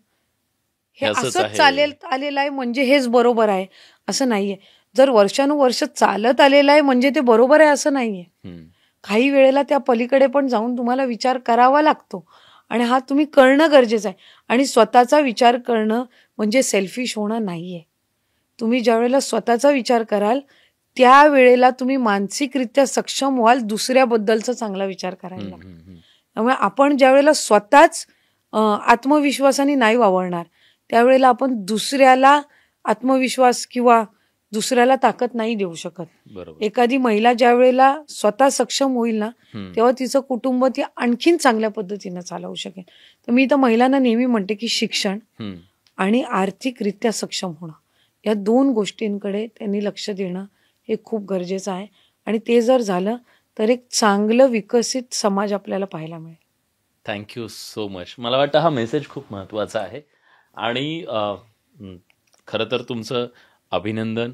हे असंच चालेल आलेलं आहे म्हणजे हेच बरोबर आहे, असं नाहीये. जर वर्षानुवर्ष चालत आलेलं आहे म्हणजे ते बरोबर आहे असं नाहीये. काही वेळेला त्या पलीकडे पण जाऊन तुम्हाला विचार करावा लागतो आणि हा तुम्ही करणं गरजेचं आहे. आणि स्वतःचा विचार करणं म्हणजे सेल्फिश होणं नाहीये. तुम्ही ज्या वेळेला स्वतःचा विचार कराल त्यावेळेला तुम्ही मानसिकरित्या सक्षम व्हाल दुसऱ्याबद्दलचा चांगला विचार करायला. त्यामुळे आपण ज्या वेळेला स्वतःच आत्मविश्वासाने नाही वावरणार त्यावेळेला आपण दुसऱ्याला आत्मविश्वास किंवा दुसऱ्याला ताकद नाही देऊ शकत. बरोबर. एखादी महिला ज्या वेळेला स्वतः सक्षम होईल ना, तेव्हा तिचं कुटुंब ती आणखीन चांगल्या पद्धतीनं चालवू शकेल. तर मी तर महिलांना नेहमी म्हणते की शिक्षण आणि आर्थिकरित्या सक्षम होणं, या 2 गोष्टींकडे त्यांनी लक्ष देणं हे खूप गरजेचं आहे. आणि ते जर झालं तर एक चांगलं विकसित समाज आपल्याला पाहायला मिळेल. Thank you so much. मला वाटतं हा मेसेज खूप महत्त्वाचा आहे. आणि खरं तर तुमचं अभिनंदन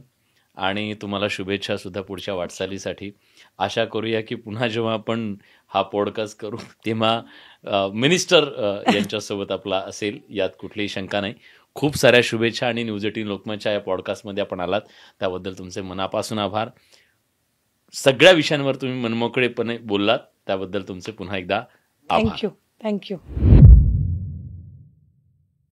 आणि तुम्हाला शुभेच्छा सुद्धा पुढच्या वाटचालीसाठी. आशा करूया की पुन्हा जेव्हा आपण हा पॉडकास्ट करू तेव्हा मिनिस्टर यांच्यासोबत आपला असेल, यात कुठलीही शंका नाही. खूप साऱ्या शुभेच्छा आणि न्यूज 18 लोकमतच्या या पॉडकास्टमध्ये आपण आलात त्याबद्दल तुमचे मनापासून आभार. सगळ्या विषयांवर तुम्ही मनमोकळेपणे बोललात त्याबद्दल तुमचे पुन्हा एकदा आभार. थँक्यू.